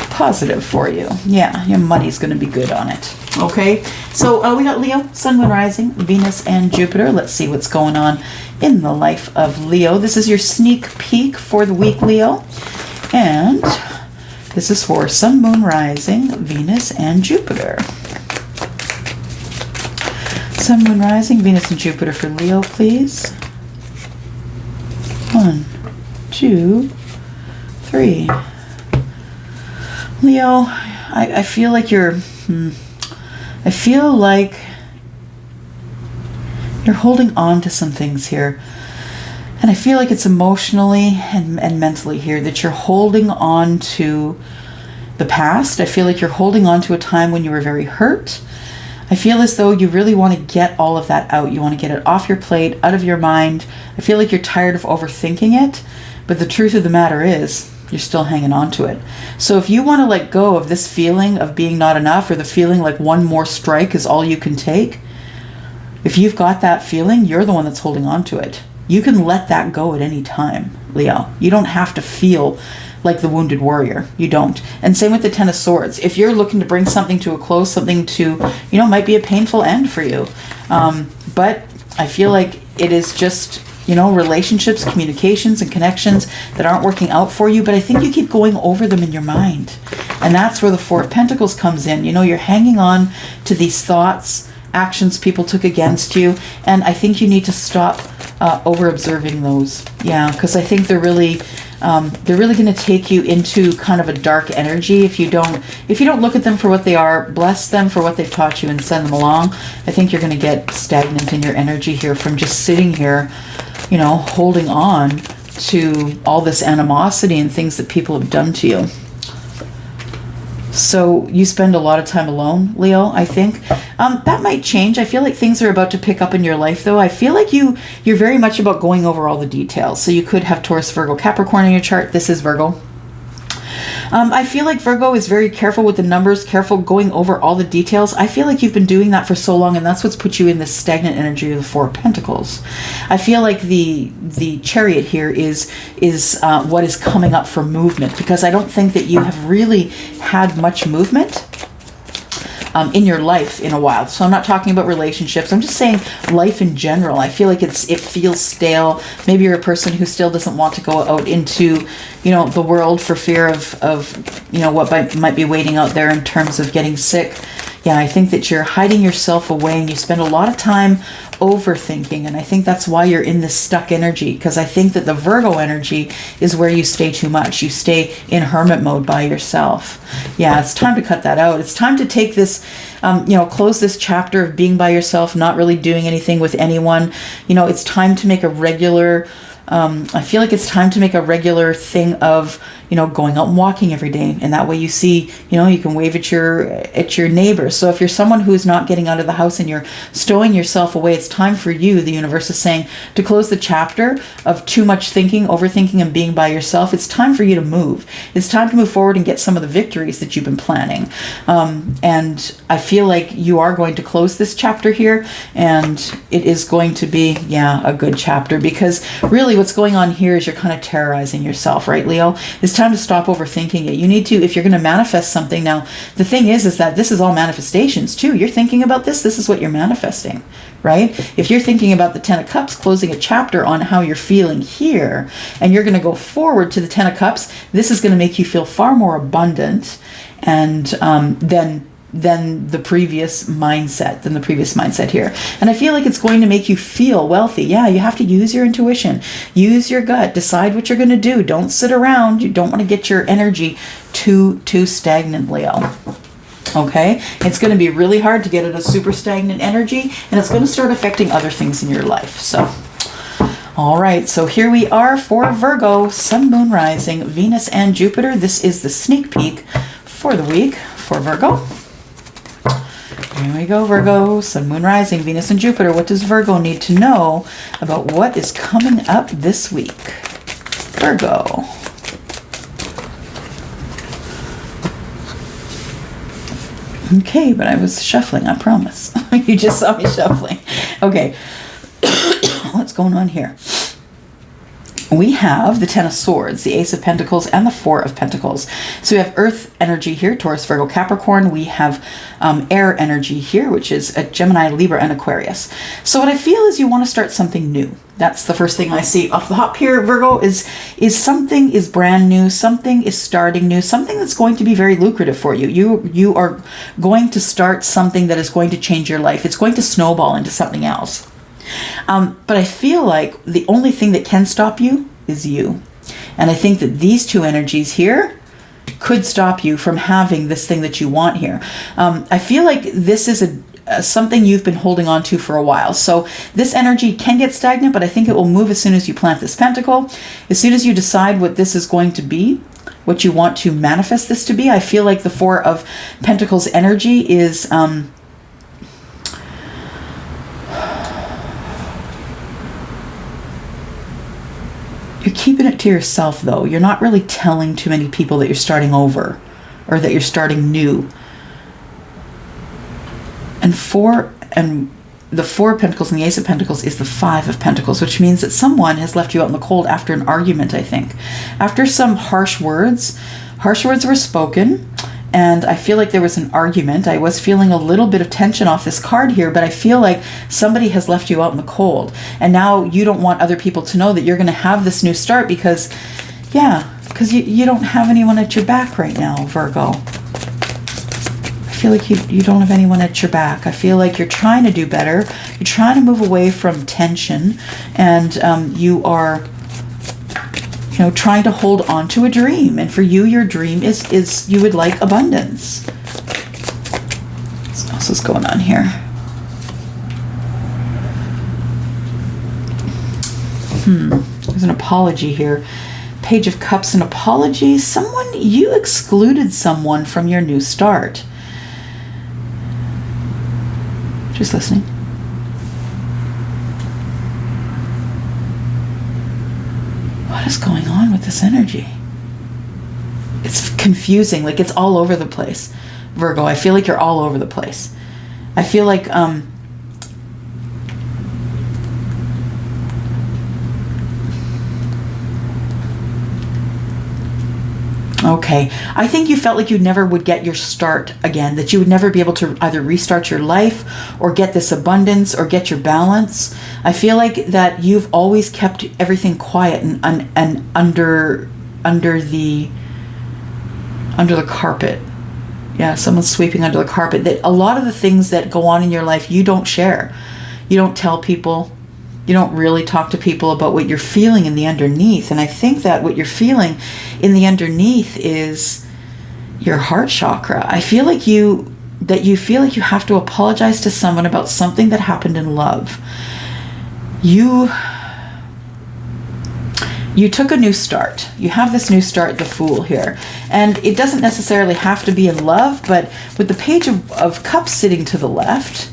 positive for you. Yeah, your money's going to be good on it. Okay, so we got Leo, Sun, Moon, Rising, Venus, and Jupiter. Let's see what's going on in the life of Leo. This is your sneak peek for the week, Leo. And this is for Sun, Moon, Rising, Venus, and Jupiter. Sun, Moon, Rising, Venus, and Jupiter for Leo, please. 1, 2, 3. Leo, I feel like you're holding on to some things here. And I feel like it's emotionally and mentally here that you're holding on to the past. I feel like you're holding on to a time when you were very hurt. I feel as though you really want to get all of that out. You want to get it off your plate, out of your mind. I feel like you're tired of overthinking it. But the truth of the matter is, you're still hanging on to it. So if you want to let go of this feeling of being not enough, or the feeling like one more strike is all you can take, if you've got that feeling, you're the one that's holding on to it. You can let that go at any time, Leo. You don't have to feel like the wounded warrior. You don't. And same with the Ten of Swords. If you're looking to bring something to a close, something to, might be a painful end for you. But I feel like it is just, relationships, communications, and connections that aren't working out for you, but I think you keep going over them in your mind. And that's where the Four of Pentacles comes in. You're hanging on to these thoughts, actions people took against you, and I think you need to stop over-observing those. Yeah, because I think they're really going to take you into kind of a dark energy if you don't look at them for what they are, bless them for what they've taught you, and send them along. I think you're going to get stagnant in your energy here from just sitting here, holding on to all this animosity and things that people have done to you. So you spend a lot of time alone, Leo, I think. That might change. I feel like things are about to pick up in your life, though. I feel like you're very much about going over all the details. So you could have Taurus, Virgo, Capricorn in your chart. This is Virgo. I feel like Virgo is very careful with the numbers, careful going over all the details. I feel like you've been doing that for so long, and that's what's put you in this stagnant energy of the Four of Pentacles. I feel like the Chariot here is what is coming up for movement, because I don't think that you have really had much movement. in your life in a while. So I'm not talking about relationships. I'm just saying life in general. I feel like it feels stale. Maybe you're a person who still doesn't want to go out into, the world for fear of what might be waiting out there in terms of getting sick. Yeah, I think that you're hiding yourself away and you spend a lot of time overthinking. And I think that's why you're in this stuck energy, because I think that the Virgo energy is where you stay too much. You stay in hermit mode by yourself. Yeah, it's time to cut that out. It's time to take this, close this chapter of being by yourself, not really doing anything with anyone. It's time to make a regular, I feel like it's time to make a regular thing of, going out and walking every day. And that way you see, you can wave at your neighbors. So if you're someone who's not getting out of the house and you're stowing yourself away, it's time for you, the universe is saying, to close the chapter of too much thinking, overthinking, and being by yourself. It's time for you to move. It's time to move forward and get some of the victories that you've been planning. And I feel like you are going to close this chapter here, and it is going to be, a good chapter, because really what's going on here is you're kind of terrorizing yourself, right, Leo? It's time to stop overthinking it. You need to, if you're going to manifest something. Now, the thing is that this is all manifestations too. You're thinking about this is what you're manifesting, right? If you're thinking about the Ten of Cups, closing a chapter on how you're feeling here, and you're going to go forward to the Ten of Cups, this is going to make you feel far more abundant and than the previous mindset here. And I feel like it's going to make you feel wealthy. Yeah, you have to use your intuition, use your gut, decide what you're going to do. Don't sit around. You don't want to get your energy too stagnant, Leo. Okay, it's going to be really hard to get at a super stagnant energy, and it's going to start affecting other things in your life. So all right, so here we are for Virgo, Sun, Moon, Rising, Venus, and Jupiter. This is the sneak peek for the week for Virgo. Here we go, Virgo, Sun, Moon, Rising, Venus, and Jupiter. What does Virgo need to know about what is coming up this week? Virgo. Okay, but I was shuffling, I promise. You just saw me shuffling. Okay, what's going on here? We have the Ten of Swords, the Ace of Pentacles, and the Four of Pentacles. So we have Earth energy here, Taurus, Virgo, Capricorn. We have air energy here, which is a Gemini, Libra, and Aquarius. So what I feel is you want to start something new. That's the first thing I see off the hop here, Virgo, is something is brand new, something is starting new, something that's going to be very lucrative for you. You are going to start something that is going to change your life. It's going to snowball into something else. But I feel like the only thing that can stop you is you. And I think that these two energies here could stop you from having this thing that you want here. I feel like this is something you've been holding on to for a while. So this energy can get stagnant, but I think it will move as soon as you plant this pentacle. As soon as you decide what this is going to be, what you want to manifest this to be, I feel like the Four of Pentacles energy is... You're keeping it to yourself, though. You're not really telling too many people that you're starting over or that you're starting new. And the Four of Pentacles and the Ace of Pentacles is the Five of Pentacles, which means that someone has left you out in the cold after an argument, I think. After some harsh words were spoken, and I feel like there was an argument. I was feeling a little bit of tension off this card here, but I feel like somebody has left you out in the cold. And now you don't want other people to know that you're going to have this new start because you don't have anyone at your back right now, Virgo. I feel like you don't have anyone at your back. I feel like you're trying to do better. You're trying to move away from tension, and you are... trying to hold on to a dream. And for you, your dream is you would like abundance. What else is going on here? There's an apology here. Page of Cups, an apology. You excluded someone from your new start. Just listening. What is going on with this energy? It's confusing, like it's all over the place. Virgo, I feel like you're all over the place. I feel like Okay. I think you felt like you never would get your start again, that you would never be able to either restart your life or get this abundance or get your balance. I feel like that you've always kept everything quiet and under the carpet. Yeah, someone's sweeping under the carpet. That a lot of the things that go on in your life, you don't share. You don't tell people. You don't really talk to people about what you're feeling in the underneath. And I think that what you're feeling in the underneath is your heart chakra. I feel like you feel like you have to apologize to someone about something that happened in love. You took a new start. You have this new start, the Fool here. And it doesn't necessarily have to be in love, but with the Page of Cups sitting to the left,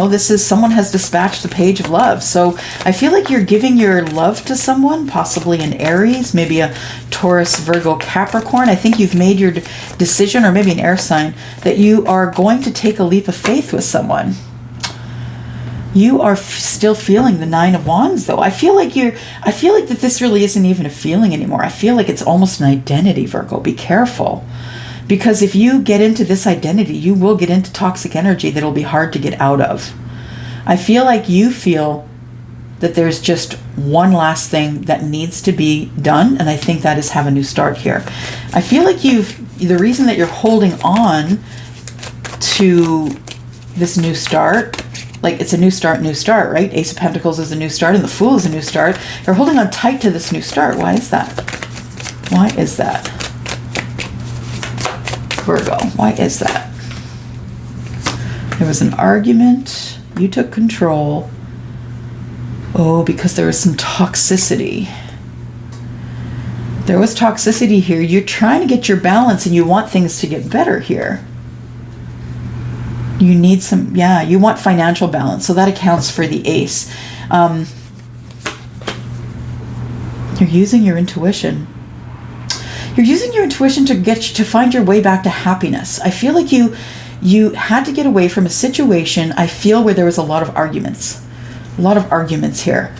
this is someone has dispatched the Page of Love. So I feel like you're giving your love to someone, possibly an Aries, maybe a Taurus, Virgo, Capricorn. I think you've made your decision, or maybe an air sign, that you are going to take a leap of faith with someone. You are still feeling the Nine of Wands, though. I feel like that this really isn't even a feeling anymore. I feel like it's almost an identity, Virgo. Be careful. Because if you get into this identity, you will get into toxic energy that'll be hard to get out of. I feel like you feel that there's just one last thing that needs to be done, and I think that is have a new start here. I feel like the reason that you're holding on to this new start, like it's a new start, right? Ace of Pentacles is a new start, and the Fool is a new start. You're holding on tight to this new start. Why is that? Why is that? Virgo, why is that? There was an argument. You took control. Oh, because there was some toxicity. There was toxicity here. You're trying to get your balance and you want things to get better here. You need some, you want financial balance. So that accounts for the Ace. You're using your intuition. You're using your intuition to find your way back to happiness. I feel like you had to get away from a situation, I feel, where there was a lot of arguments. A lot of arguments here.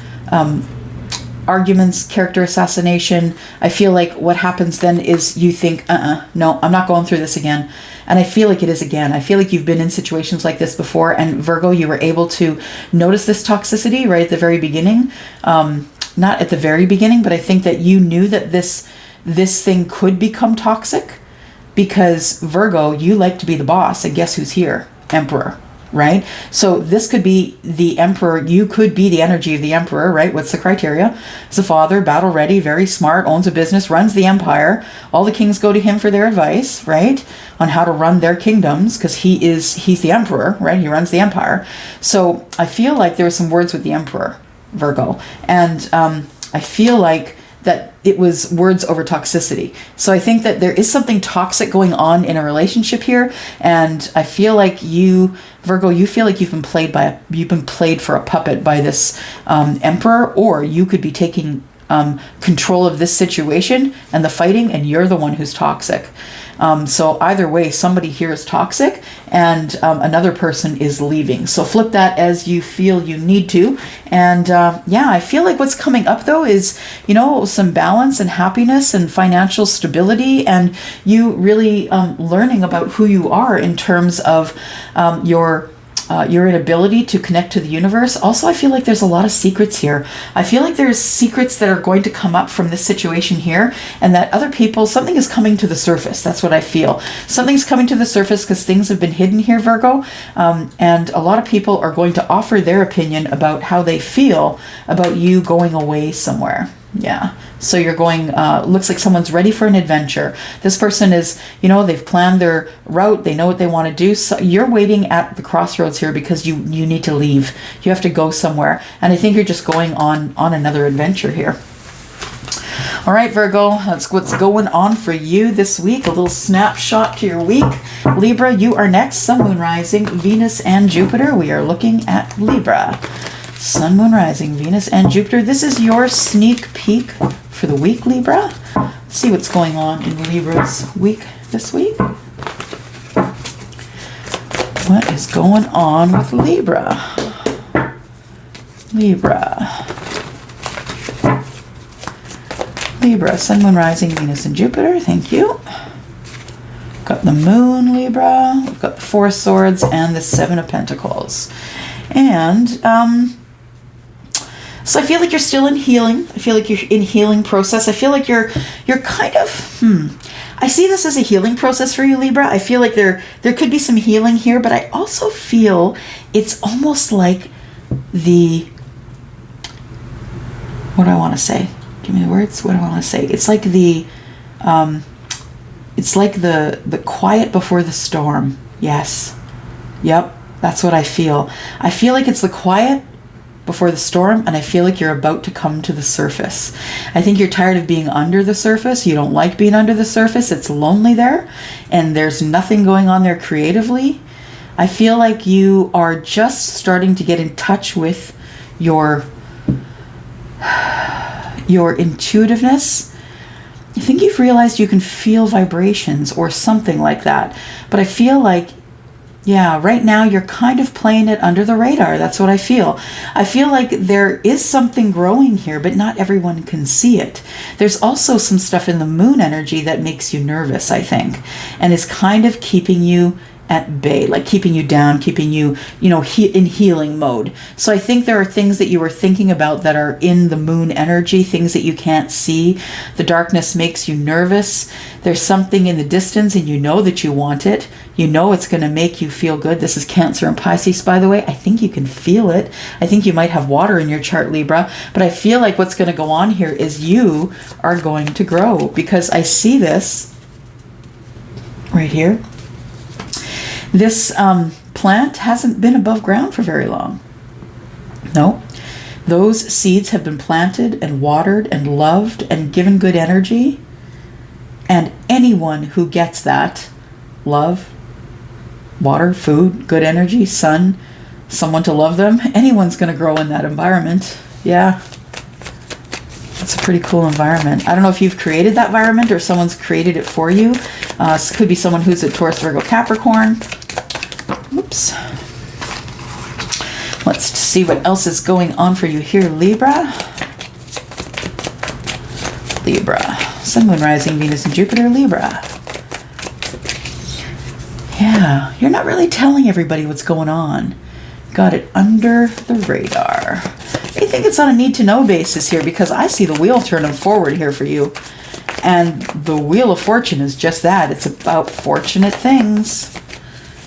Arguments, character assassination. I feel like what happens then is you think, no, I'm not going through this again. And I feel like it is again. I feel like you've been in situations like this before. And Virgo, you were able to notice this toxicity right at the very beginning. Not at the very beginning, but I think that you knew that this thing could become toxic, because Virgo, you like to be the boss, and guess who's here? Emperor, right? So this could be the Emperor. You could be the energy of the Emperor, right? What's the criteria? He's a father, battle ready, very smart, owns a business, runs the empire. All the kings go to him for their advice, right? On how to run their kingdoms, because he's the Emperor, right? He runs the empire. So I feel like there were some words with the Emperor, Virgo. And I feel like that it was words over toxicity. So I think that there is something toxic going on in a relationship here. And I feel like you, Virgo, you feel like you've been played for a puppet by this Emperor, or you could be taking control of this situation and the fighting, and you're the one who's toxic. So either way, somebody here is toxic and another person is leaving. So flip that as you feel you need to. And I feel like what's coming up though is, some balance and happiness and financial stability, and you really learning about who you are in terms of your inability to connect to the universe. Also, I feel like there's a lot of secrets here. I feel like there's secrets that are going to come up from this situation here, and that other people, something is coming to the surface. That's what I feel. Something's coming to the surface because things have been hidden here, Virgo. And a lot of people are going to offer their opinion about how they feel about you going away somewhere. Yeah. So you're going, looks like someone's ready for an adventure. This person is, they've planned their route. They know what they want to do. So you're waiting at the crossroads here because you need to leave. You have to go somewhere. And I think you're just going on another adventure here. All right, Virgo, that's what's going on for you this week. A little snapshot to your week. Libra, you are next. Sun, Moon, Rising, Venus, and Jupiter. We are looking at Libra. Sun, Moon, Rising, Venus, and Jupiter. This is your sneak peek for the week, Libra. Let's see what's going on in Libra's week this week. What is going on with Libra? Libra. Libra, Sun, Moon, Rising, Venus, and Jupiter. Thank you. Got the Moon, Libra. We've got the Four of Swords and the Seven of Pentacles. And so I feel like you're still in healing. I feel like you're in healing process. I feel like you're kind of, I see this as a healing process for you, Libra. I feel like there could be some healing here, but I also feel it's almost like what do I want to say? Give me the words. What do I want to say? It's like the quiet before the storm. Yes. Yep. That's what I feel. I feel like it's the quiet before the storm, and I feel like you're about to come to the surface. I think you're tired of being under the surface. You don't like being under the surface. It's lonely there, and there's nothing going on there creatively. I feel like you are just starting to get in touch with your intuitiveness. I think you've realized you can feel vibrations or something like that. But I feel like, yeah, right now you're kind of playing it under the radar. That's what I feel. I feel like there is something growing here, but not everyone can see it. There's also some stuff in the moon energy that makes you nervous, I think, and is kind of keeping you at bay, like keeping you down, keeping you, in healing mode. So I think there are things that you were thinking about that are in the moon energy, things that you can't see. The darkness makes you nervous. There's something in the distance and you know that you want it. You know it's going to make you feel good. This is Cancer and Pisces, by the way. I think you can feel it. I think you might have water in your chart, Libra, but I feel like what's going to go on here is you are going to grow, because I see this right here. This plant hasn't been above ground for very long. No, those seeds have been planted and watered and loved and given good energy. And anyone who gets that love, water, food, good energy, sun, someone to love them, anyone's going to grow in that environment. Yeah. It's a pretty cool environment. I don't know if you've created that environment or someone's created it for you. It could be someone who's a Taurus, Virgo, Capricorn. Oops. Let's see what else is going on for you here, Libra. Libra. Sun, Moon, Rising, Venus, and Jupiter, Libra. Yeah, you're not really telling everybody what's going on. Got it under the radar. I think it's on a need-to-know basis here, because I see the wheel turning forward here for you. And the Wheel of Fortune is just that. It's about fortunate things.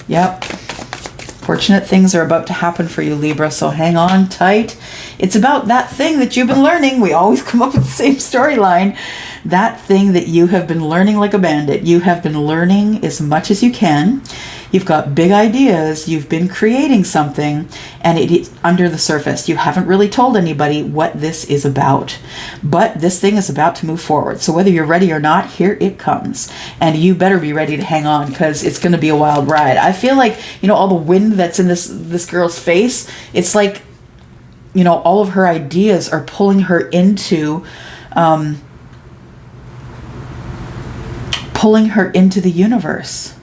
Yep. Fortunate things are about to happen for you, Libra, so hang on tight. It's about that thing that you've been learning. We always come up with the same storyline. That thing that you have been learning like a bandit. You have been learning as much as you can. You've got big ideas. You've been creating something, and it is under the surface. You haven't really told anybody what this is about, but this thing is about to move forward. So whether you're ready or not, here it comes, and you better be ready to hang on, because it's going to be a wild ride. I feel like, all the wind that's in this girl's face, it's like, all of her ideas are pulling her into the universe.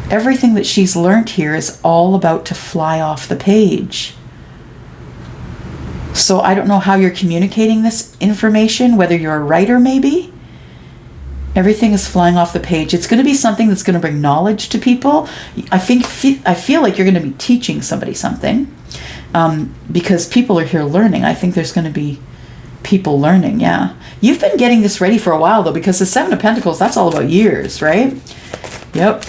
Everything that she's learned here is all about to fly off the page. So I don't know how you're communicating this information, whether you're a writer maybe. Everything is flying off the page. It's going to be something that's going to bring knowledge to people. I feel like you're going to be teaching somebody something, because people are here learning. I think there's going to be people learning, yeah. You've been getting this ready for a while, though, because the Seven of Pentacles, that's all about years, right? Yep.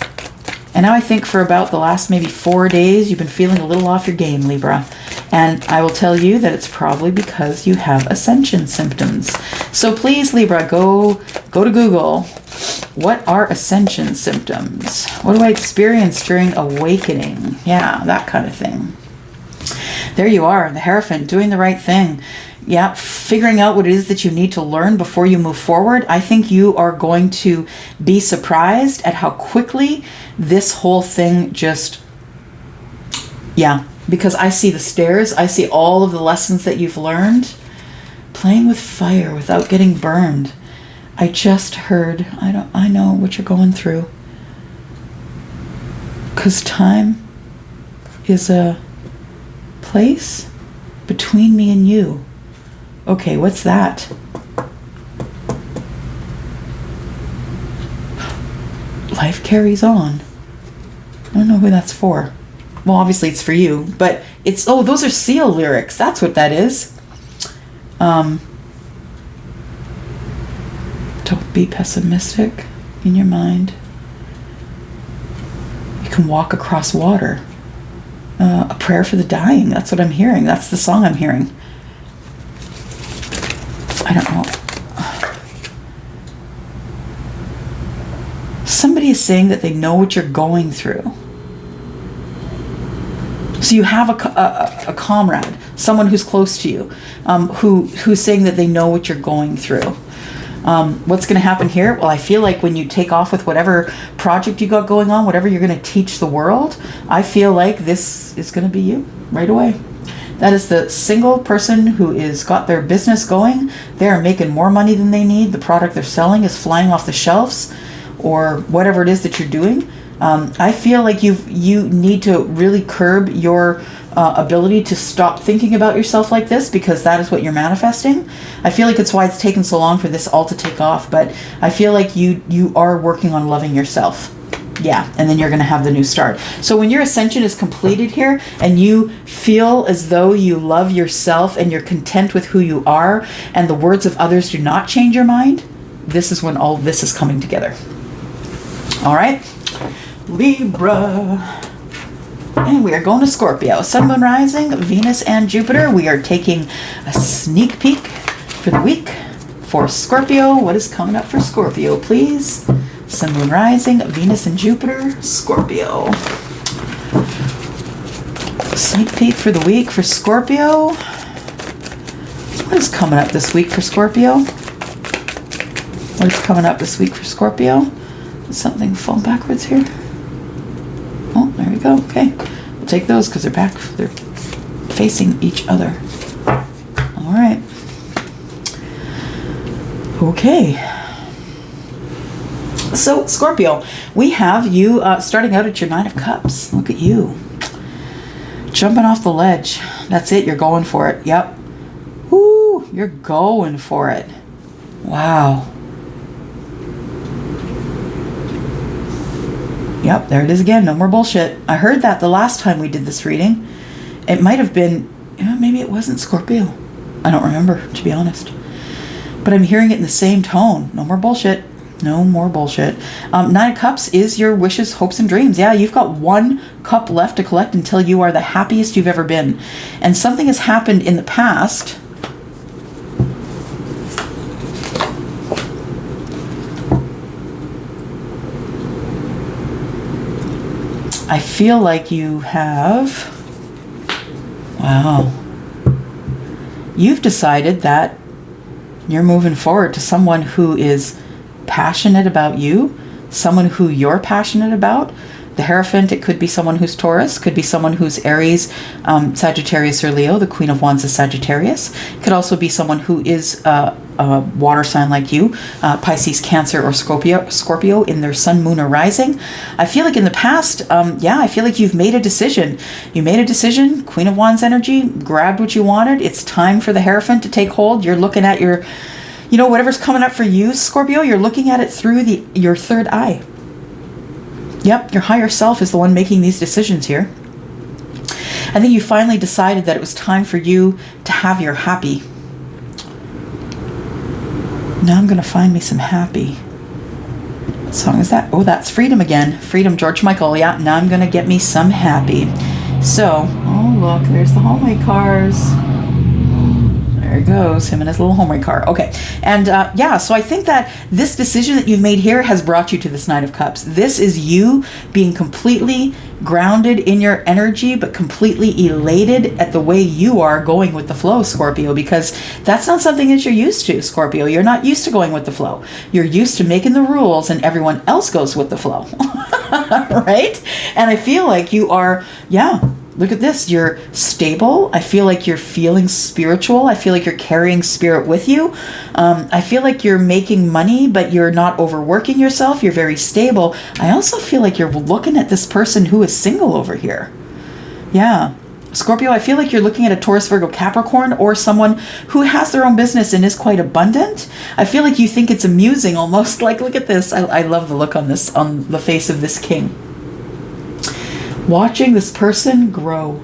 And now I think for about the last maybe 4 days, you've been feeling a little off your game, Libra. And I will tell you that it's probably because you have ascension symptoms. So please, Libra, go to Google. What are ascension symptoms? What do I experience during awakening? Yeah, that kind of thing. There you are, the Hierophant, doing the right thing. Yeah, figuring out what it is that you need to learn before you move forward. I think you are going to be surprised at how quickly this whole thing just, yeah, because I see the stairs. I see all of the lessons that you've learned. Playing with fire without getting burned. I just heard, I know what you're going through. Because time is a place between me and you. Okay, what's that? Life carries on. I don't know who that's for. Well, obviously it's for you, but it's, oh, those are Seal lyrics. That's what that is. Don't be pessimistic in your mind. You can walk across water. A prayer for the dying. That's what I'm hearing. That's the song I'm hearing. I don't know. Somebody is saying that they know what you're going through. So you have a comrade, someone who's close to you, who's saying that they know what you're going through. What's going to happen here? Well, I feel like when you take off with whatever project you got going on, whatever you're going to teach the world, I feel like this is going to be you right away. That is the single person who is got their business going. They are making more money than they need. The product they're selling is flying off the shelves, or whatever it is that you're doing. I feel like you need to really curb your ability to stop thinking about yourself like this, because that is what you're manifesting. I feel like it's why it's taken so long for this all to take off, but I feel like you are working on loving yourself. Yeah, and then you're going to have the new start. So when your ascension is completed here and you feel as though you love yourself and you're content with who you are and the words of others do not change your mind, this is when all this is coming together. All right, Libra. And we are going to Scorpio. Sun, Moon, Rising, Venus, and Jupiter. We are taking a sneak peek for the week for Scorpio. What is coming up for Scorpio, please? Sun, Moon, Rising, Venus, and Jupiter, Scorpio. Sneak peek for the week for Scorpio. What is coming up this week for Scorpio? What is coming up this week for Scorpio? Did something fall backwards here? Oh, there we go. Okay. We'll take those because they're back. They're facing each other. All right. Okay. So, Scorpio, we have you starting out at your Nine of Cups. Look at you. Jumping off the ledge. That's it. You're going for it. Yep. Woo! You're going for it. Wow. Yep, there it is again. No more bullshit. I heard that the last time we did this reading. It might have been, maybe it wasn't Scorpio. I don't remember, to be honest. But I'm hearing it in the same tone. No more bullshit. No more bullshit. Nine of Cups is your wishes, hopes, and dreams. Yeah, you've got one cup left to collect until you are the happiest you've ever been. And something has happened in the past. I feel like you have, wow, you've decided that you're moving forward to someone who is passionate about you, someone who you're passionate about. The Hierophant, it could be someone who's Taurus, could be someone who's Aries, Sagittarius, or Leo. The Queen of Wands is Sagittarius. It could also be someone who is a water sign like you, Pisces, Cancer, or Scorpio in their sun, moon, or rising. I feel like in the past, I feel like you've made a decision. You made a decision, Queen of Wands energy, grabbed what you wanted. It's time for the Hierophant to take hold. You're looking at your, whatever's coming up for you, Scorpio, you're looking at it through your third eye. Yep, your higher self is the one making these decisions here. I think you finally decided that it was time for you to have your happy. Now I'm going to find me some happy. What song is that? Oh, that's Freedom again. Freedom, George Michael. Yeah, now I'm going to get me some happy. So, oh look, there's the homemade cars. There he goes, him and his little homemade car. Okay, and so I think that this decision that you've made here has brought you to this Nine of Cups. This is you being completely grounded in your energy, but completely elated at the way you are going with the flow, Scorpio, because that's not something that you're used to, Scorpio. You're not used to going with the flow. You're used to making the rules and everyone else goes with the flow, right? And I feel like you are, look at this. You're stable. I feel like you're feeling spiritual. I feel like you're carrying spirit with you. I feel like you're making money, but you're not overworking yourself. You're very stable. I also feel like you're looking at this person who is single over here. Yeah. Scorpio, I feel like you're looking at a Taurus, Virgo, Capricorn, or someone who has their own business and is quite abundant. I feel like you think it's amusing almost. Like, look at this. I love the look on this, on the face of this king. Watching this person grow.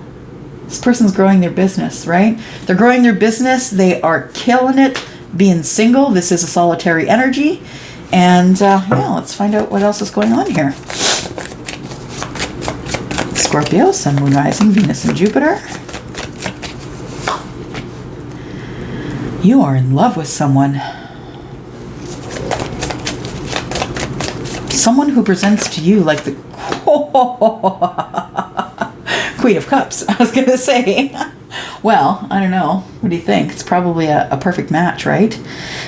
This person's growing their business, right? They're growing their business. They are killing it being single. This is a solitary energy. And yeah, let's find out what else is going on here. Scorpio, Sun, Moon, Rising, Venus, and Jupiter. You are in love with someone. Someone who presents to you like the Queen of Cups, I was going to say. Well, I don't know. What do you think? It's probably a perfect match, right?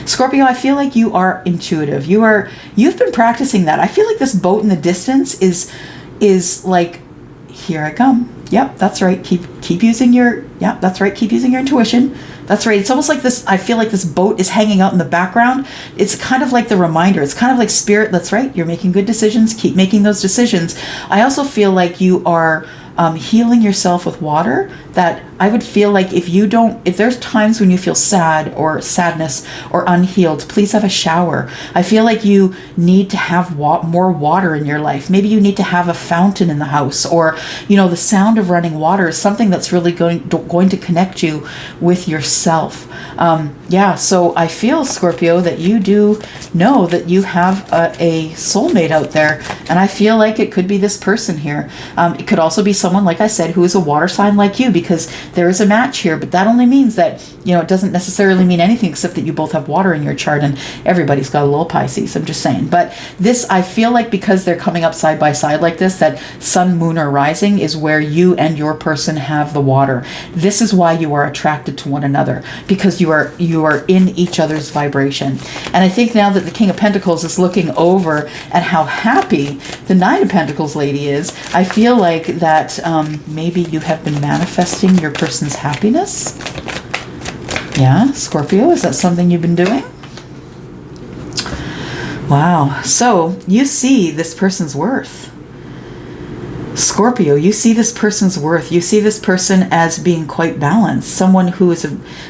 Scorpio, I feel like you are intuitive. You've been practicing that. I feel like this boat in the distance is like, here I come. Yep, that's right. Keep using your, yeah, that's right. Keep using your intuition. That's right. It's almost like this, I feel like this boat is hanging out in the background. It's kind of like the reminder. It's kind of like spirit. That's right. You're making good decisions. Keep making those decisions. I also feel like you are healing yourself with water. That I would feel like if there's times when you feel sad or sadness or unhealed, please have a shower. I feel like you need to have more water in your life. Maybe you need to have a fountain in the house, or, the sound of running water is something that's really going to connect you with yourself. Yeah, so I feel, Scorpio, that you do know that you have a soulmate out there, and I feel like it could be this person here. It could also be someone, like I said, who is a water sign like you, because there is a match here, but that only means that, it doesn't necessarily mean anything except that you both have water in your chart, and everybody's got a little Pisces, I'm just saying. But this, I feel like, because they're coming up side by side like this, that sun, moon, or rising is where you and your person have the water. This is why you are attracted to one another, because you are in each other's vibration. And I think now that the King of Pentacles is looking over at how happy the Nine of Pentacles lady is, I feel like that maybe you have been manifesting your person's happiness. Yeah, Scorpio, is that something you've been doing? Wow. So you see this person's worth. Scorpio, you see this person's worth. You see this person as being quite balanced. Someone who is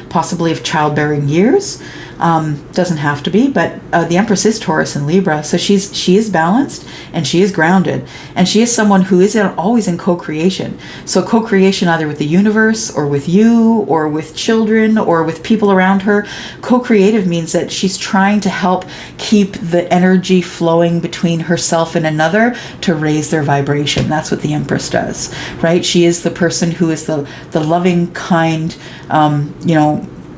possibly of childbearing years. Doesn't have to be, but the Empress is Taurus and Libra, so she is balanced and she is grounded, and she is someone who is always in co-creation. So co-creation either with the universe or with you or with children or with people around her. Co-creative means that she's trying to help keep the energy flowing between herself and another to raise their vibration. That's what the Empress does, right? She is the person who is the loving, kind,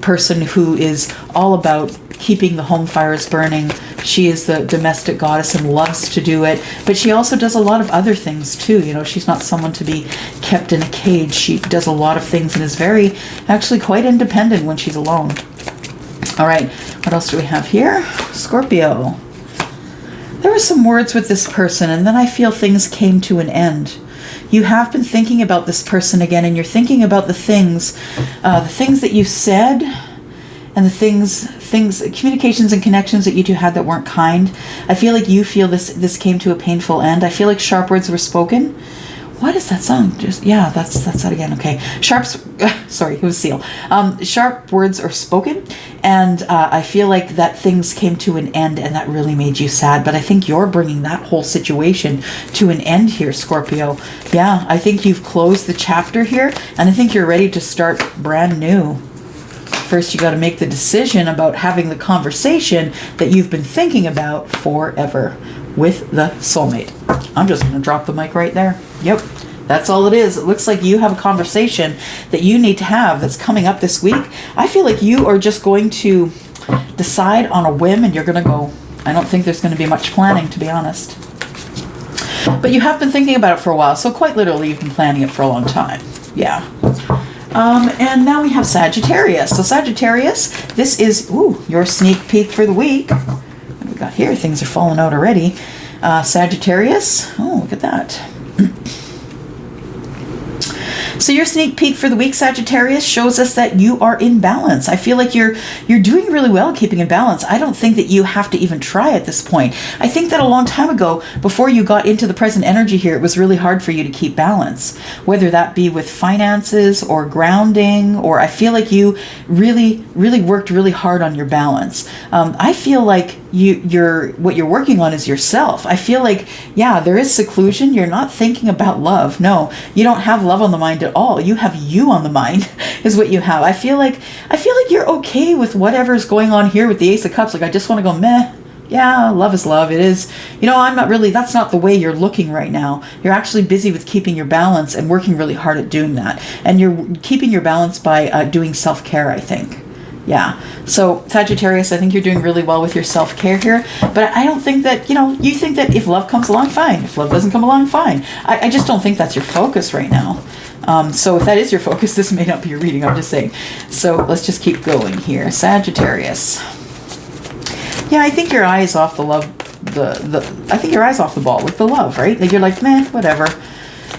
person who is all about keeping the home fires burning. She is the domestic goddess and loves to do it, but she also does a lot of other things too. She's not someone to be kept in a cage. She does a lot of things and is actually quite independent when she's alone. All right, what else do we have here? Scorpio. There were some words with this person, and then I feel things came to an end. You have been thinking about this person again, and you're thinking about the things that you said, and the things, communications and connections that you two had that weren't kind. I feel like you feel this came to a painful end. I feel like sharp words were spoken. What is that song? That's that again. Okay. Sorry, it was Seal. Sharp words are spoken, and I feel like that things came to an end, and that really made you sad. But I think you're bringing that whole situation to an end here, Scorpio. Yeah, I think you've closed the chapter here, and I think you're ready to start brand new. First, you got to make the decision about having the conversation that you've been thinking about forever with the soulmate. I'm just going to drop the mic right there. Yep, that's all it is. It looks like you have a conversation that you need to have that's coming up this week. I feel like you are just going to decide on a whim and you're going to go. I don't think there's going to be much planning, to be honest. But you have been thinking about it for a while, so quite literally you've been planning it for a long time. Yeah. And now we have Sagittarius. So Sagittarius, this is your sneak peek for the week. What do we got here? Things are falling out already. Sagittarius. Oh, look at that. So your sneak peek for the week, Sagittarius, shows us that you are in balance. I feel like you're doing really well keeping in balance. I don't think that you have to even try at this point. I think that a long time ago, before you got into the present energy here, it was really hard for you to keep balance, whether that be with finances or grounding, or I feel like you really worked really hard on your balance. I feel like what you're working on is yourself. I feel like, yeah, there is seclusion. You're not thinking about love. No, you don't have love on the mind at all. You have you on the mind is what you have. I feel like you're okay with whatever's going on here with the Ace of Cups. Like, I just want to go, meh. Yeah, love is love. It is, I'm not really, that's not the way you're looking right now. You're actually busy with keeping your balance and working really hard at doing that. And you're keeping your balance by doing self-care, I think. Yeah. So Sagittarius, I think you're doing really well with your self-care here, but I don't think that, you think that if love comes along, fine. If love doesn't come along, fine. I just don't think that's your focus right now. So if that is your focus, this may not be your reading, I'm just saying. So let's just keep going here. Sagittarius. Yeah, I think your eye is off the love, I think your eye's off the ball with the love, right? Like, you're like, meh, whatever.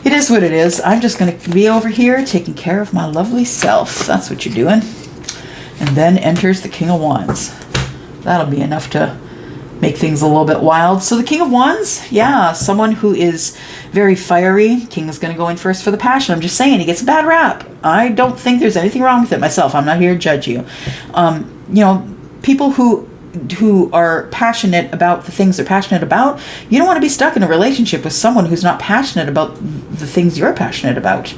It is what it is. I'm just going to be over here taking care of my lovely self. That's what you're doing. And then enters the King of Wands. That'll be enough to make things a little bit wild. So the King of Wands, yeah, someone who is very fiery. King is going to go in first for the passion. I'm just saying, he gets a bad rap. I don't think there's anything wrong with it myself. I'm not here to judge you. People who are passionate about the things they're passionate about, you don't want to be stuck in a relationship with someone who's not passionate about the things you're passionate about.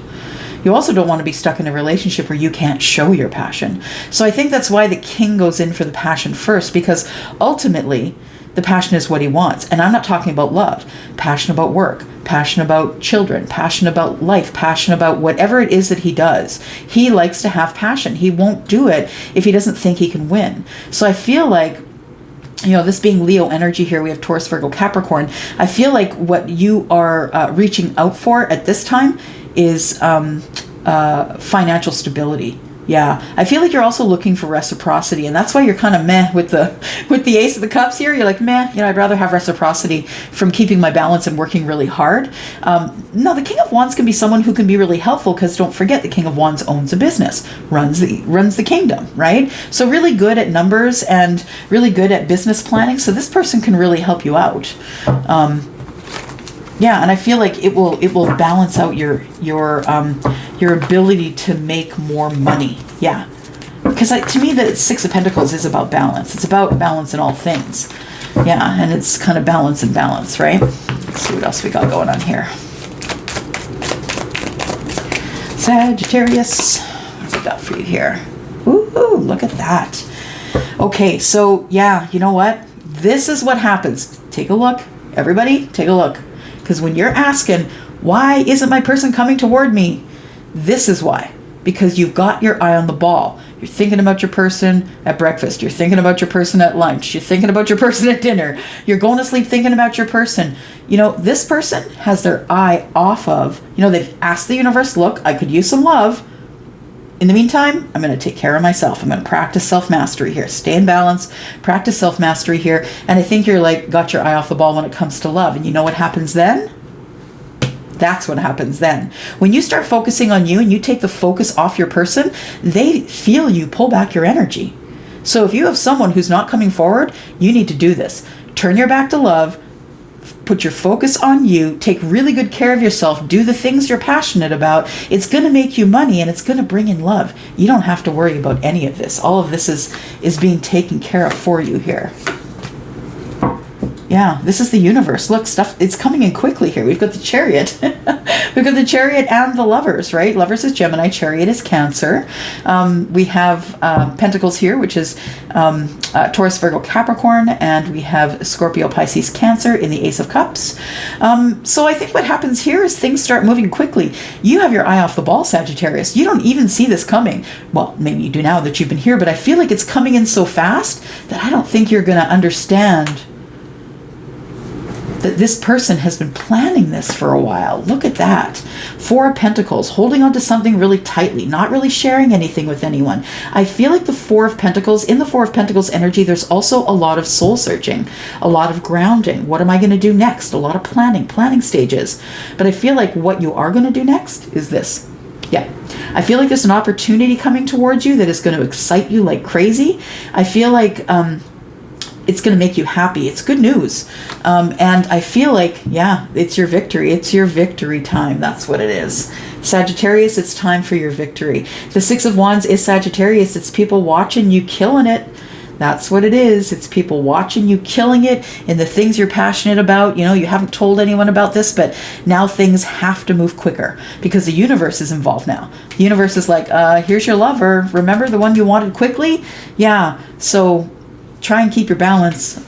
You also don't want to be stuck in a relationship where you can't show your passion. So I think that's why the King goes in for the passion first, because ultimately the passion is what he wants. And I'm not talking about love. Passion about work, passion about children, passion about life, passion about whatever it is that he does. He likes to have passion. He won't do it if he doesn't think he can win. So I feel like, this being Leo energy here, we have Taurus, Virgo, Capricorn. I feel like what you are reaching out for at this time is financial stability. Yeah, I feel like you're also looking for reciprocity, and that's why you're kind of meh with the Ace of the Cups here. You're like, meh, I'd rather have reciprocity from keeping my balance and working really hard. No, the King of Wands can be someone who can be really helpful, because don't forget, the King of Wands owns a business, runs the kingdom, right? So really good at numbers and really good at business planning. So this person can really help you out. Yeah, and I feel like it will balance out your ability to make more money. Yeah, because to me, the Six of Pentacles is about balance. It's about balance in all things. Yeah, and it's kind of balance and balance, right? Let's see what else we got going on here. Sagittarius, what have we got for you here? Ooh, look at that. Okay, so yeah, you know what? This is what happens. Take a look. Everybody, take a look. Because when you're asking, why isn't my person coming toward me? This is why. Because you've got your eye on the ball. You're thinking about your person at breakfast. You're thinking about your person at lunch. You're thinking about your person at dinner. You're going to sleep thinking about your person. This person has their eye off of, they've asked the universe, look, I could use some love. In the meantime, I'm going to take care of myself. I'm going to practice self-mastery here. Stay in balance, practice self-mastery here. And I think you're got your eye off the ball when it comes to love. And you know what happens then? That's what happens then. When you start focusing on you and you take the focus off your person, they feel you pull back your energy. So if you have someone who's not coming forward, you need to do this. Turn your back to love. Put your focus on you, take really good care of yourself, do the things you're passionate about. It's going to make you money and it's going to bring in love. You don't have to worry about any of this. All of this is being taken care of for you here. Yeah, this is the universe. Look, stuff, it's coming in quickly here. We've got the Chariot. We've got the Chariot and the Lovers, right? Lovers is Gemini, Chariot is Cancer. We have Pentacles here, which is Taurus, Virgo, Capricorn, and we have Scorpio, Pisces, Cancer in the Ace of Cups. So I think what happens here is things start moving quickly. You have your eye off the ball, Sagittarius. You don't even see this coming. Well, maybe you do now that you've been here, but I feel like it's coming in so fast that I don't think you're going to understand that this person has been planning this for a while. Look at that. Four of Pentacles, holding on to something really tightly, not really sharing anything with anyone. I feel like the Four of Pentacles, in the Four of Pentacles energy, there's also a lot of soul searching, a lot of grounding. What am I going to do next? A lot of planning stages. But I feel like what you are going to do next is this. Yeah. I feel like there's an opportunity coming towards you that is going to excite you like crazy. I feel like it's going to make you happy. It's good news. And I feel like, yeah, it's your victory. It's your victory time. That's what it is. Sagittarius, it's time for your victory. The Six of Wands is Sagittarius. It's people watching you killing it. That's what it is. It's people watching you killing it in the things you're passionate about. You know, you haven't told anyone about this, but now things have to move quicker because the universe is involved now. The universe is like, here's your lover. Remember the one you wanted quickly? Yeah. So try and keep your balance.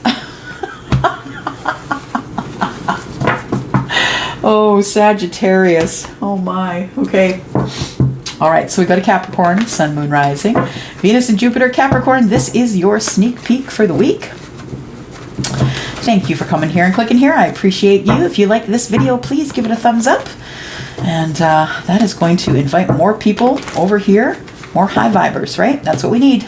Oh, Sagittarius. Oh my. Okay. All right, so we've got a Capricorn, Sun, Moon, Rising, Venus and Jupiter, Capricorn. This is your sneak peek for the week. Thank you for coming here and clicking here. I appreciate you. If you like this video, please give it a thumbs up. And that is going to invite more people over here, more high vibers, right? That's what we need.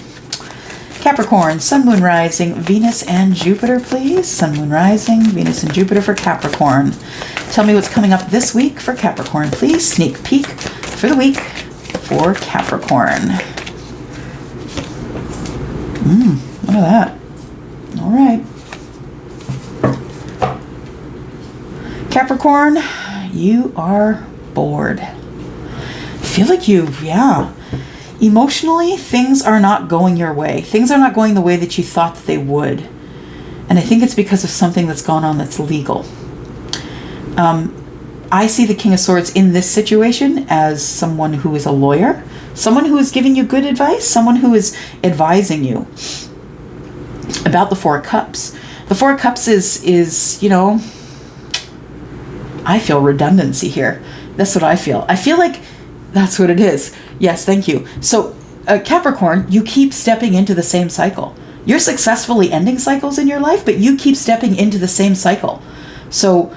Capricorn, Sun, Moon, Rising, Venus and Jupiter, please. Sun, Moon, Rising, Venus and Jupiter for Capricorn. Tell me what's coming up this week for Capricorn, please. Sneak peek for the week for Capricorn. Look at that. All right. Capricorn, you are bored. I feel like emotionally, things are not going your way. Things are not going the way that you thought that they would. And I think it's because of something that's gone on that's legal. I see the King of Swords in this situation as someone who is a lawyer, someone who is giving you good advice, someone who is advising you about the Four of Cups. The Four of Cups is, you know, I feel redundancy here. That's what I feel. I feel like that's what it is. Yes, thank you. So Capricorn, you keep stepping into the same cycle. You're successfully ending cycles in your life, but you keep stepping into the same cycle. So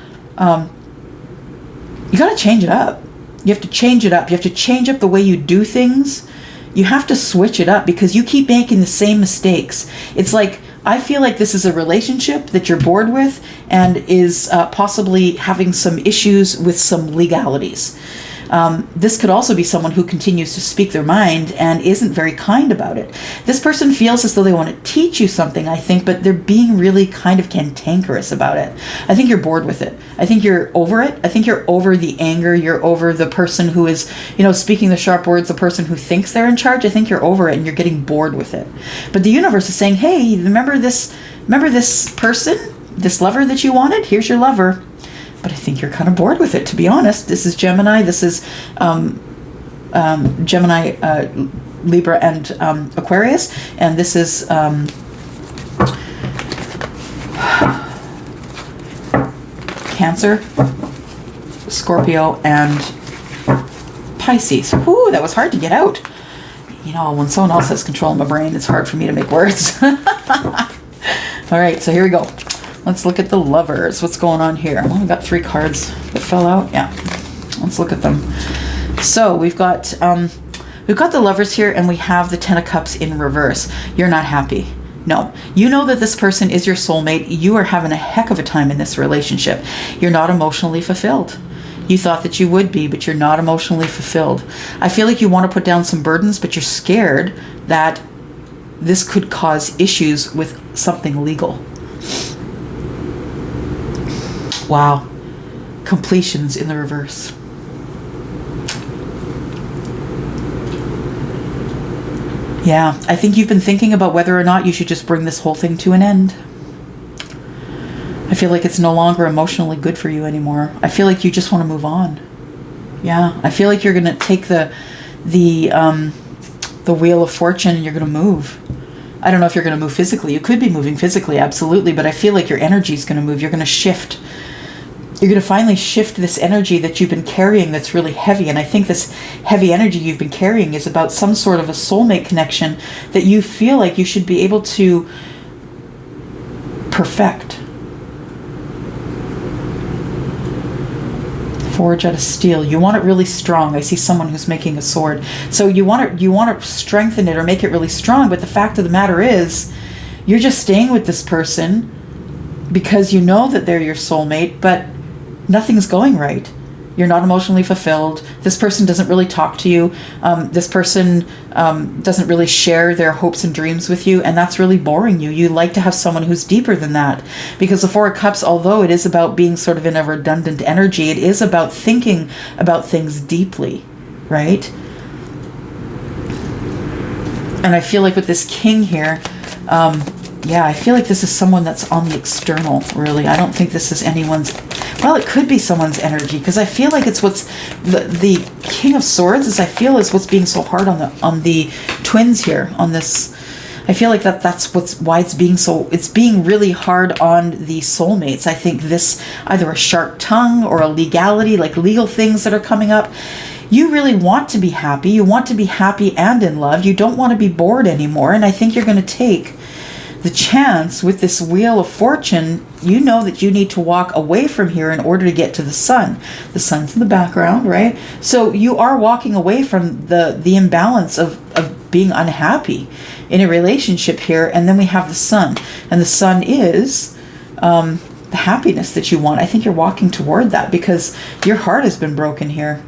you got to change it up. You have to change it up. You have to change up the way you do things. You have to switch it up because you keep making the same mistakes. It's like, I feel like this is a relationship that you're bored with and is possibly having some issues with some legalities. This could also be someone who continues to speak their mind and isn't very kind about it. This person feels as though they want to teach you something, I think, but they're being really kind of cantankerous about it. I think you're bored with it. I think you're over it. I think you're over the anger. You're over the person who is, you know, speaking the sharp words, the person who thinks they're in charge. I think you're over it and you're getting bored with it. But the universe is saying, hey, remember this person, this lover that you wanted? Here's your lover. But I think you're kind of bored with it, to be honest. This is Gemini. This is Gemini, Libra, and Aquarius. And this is Cancer, Scorpio, and Pisces. Whew, that was hard to get out. You know, when someone else has control of my brain, it's hard for me to make words. All right, so here we go. Let's look at the lovers. What's going on here? Well, we've got 3 cards that fell out. Yeah, let's look at them. So we've got the lovers here, and we have the 10 of Cups in reverse. You're not happy. No, you know that this person is your soulmate. You are having a heck of a time in this relationship. You're not emotionally fulfilled. You thought that you would be, but you're not emotionally fulfilled. I feel like you want to put down some burdens, but you're scared that this could cause issues with something legal. Wow. Completions in the reverse. Yeah, I think you've been thinking about whether or not you should just bring this whole thing to an end. I feel like it's no longer emotionally good for you anymore. I feel like you just want to move on. Yeah, I feel like you're going to take the wheel of fortune and you're going to move. I don't know if you're going to move physically. You could be moving physically, absolutely, but I feel like your energy is going to move. You're going to shift. You're going to finally shift this energy that you've been carrying that's really heavy. And I think this heavy energy you've been carrying is about some sort of a soulmate connection that you feel like you should be able to perfect. Forge out of steel. You want it really strong. I see someone who's making a sword. So you want to strengthen it or make it really strong. But the fact of the matter is, you're just staying with this person because you know that they're your soulmate, but nothing's going right. You're not emotionally fulfilled. This person doesn't really talk to you. This person doesn't really share their hopes and dreams with you, and that's really boring you. You like to have someone who's deeper than that, because the Four of Cups, although it is about being sort of in a redundant energy, it is about thinking about things deeply, right? And I feel like with this King here, yeah, I feel like this is someone that's on the external, really. I don't think this is anyone's... Well, it could be someone's energy, because I feel like it's what's... The King of Swords is, I feel, is what's being so hard on the twins here, on this... I feel like that's why it's being so... It's being really hard on the soulmates. I think this, either a sharp tongue or a legality, like legal things that are coming up. You really want to be happy. You want to be happy and in love. You don't want to be bored anymore. And I think you're going to take the chance with this Wheel of Fortune. You know that you need to walk away from here in order to get to the Sun. The Sun's in the background, right? So you are walking away from the imbalance of being unhappy in a relationship here. And then we have the Sun. And the Sun is the happiness that you want. I think you're walking toward that because your heart has been broken here.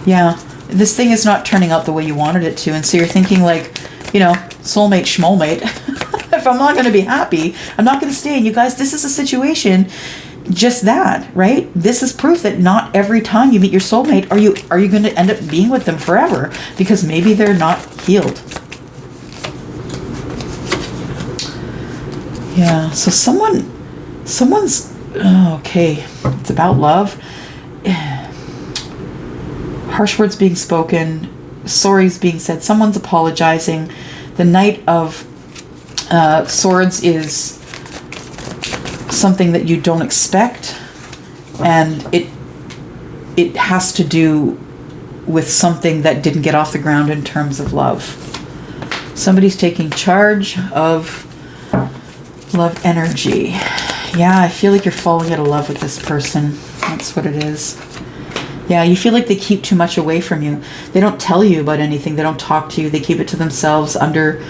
Yeah, this thing is not turning out the way you wanted it to. And so you're thinking like, you know, soulmate, schmollmate. If I'm not going to be happy, I'm not going to stay. And you guys, this is a situation, just that, right? This is proof that not every time you meet your soulmate are you going to end up being with them forever, because maybe they're not healed. Yeah, so someone's, okay, it's about love. Harsh words being spoken, sorries being said, someone's apologizing. The Knight of Swords is something that you don't expect, and it has to do with something that didn't get off the ground in terms of love. Somebody's taking charge of love energy. Yeah, I feel like you're falling out of love with this person. That's what it is. Yeah, you feel like they keep too much away from you. They don't tell you about anything. They don't talk to you. They keep it to themselves under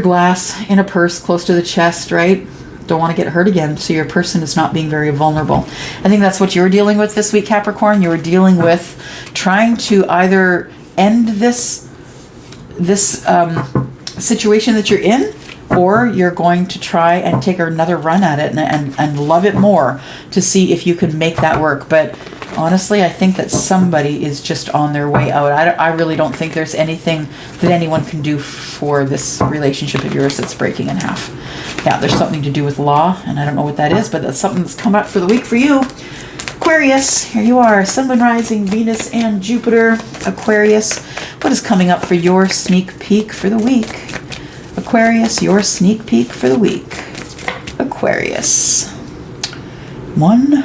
glass, in a purse, close to the chest, right? Don't want to get hurt again. So your person is not being very vulnerable. I think that's what you're dealing with this week, Capricorn. You were dealing with trying to either end this situation that you're in, or you're going to try and take another run at it and love it more to see if you can make that work. But honestly, I think that somebody is just on their way out. I really don't think there's anything that anyone can do for this relationship of yours that's breaking in half. Yeah, there's something to do with law, and I don't know what that is, but that's something that's come up for the week for you. Aquarius, here you are. Sun, Moon, Rising, Venus, and Jupiter. Aquarius, what is coming up for your sneak peek for the week? Aquarius, your sneak peek for the week. Aquarius. 1,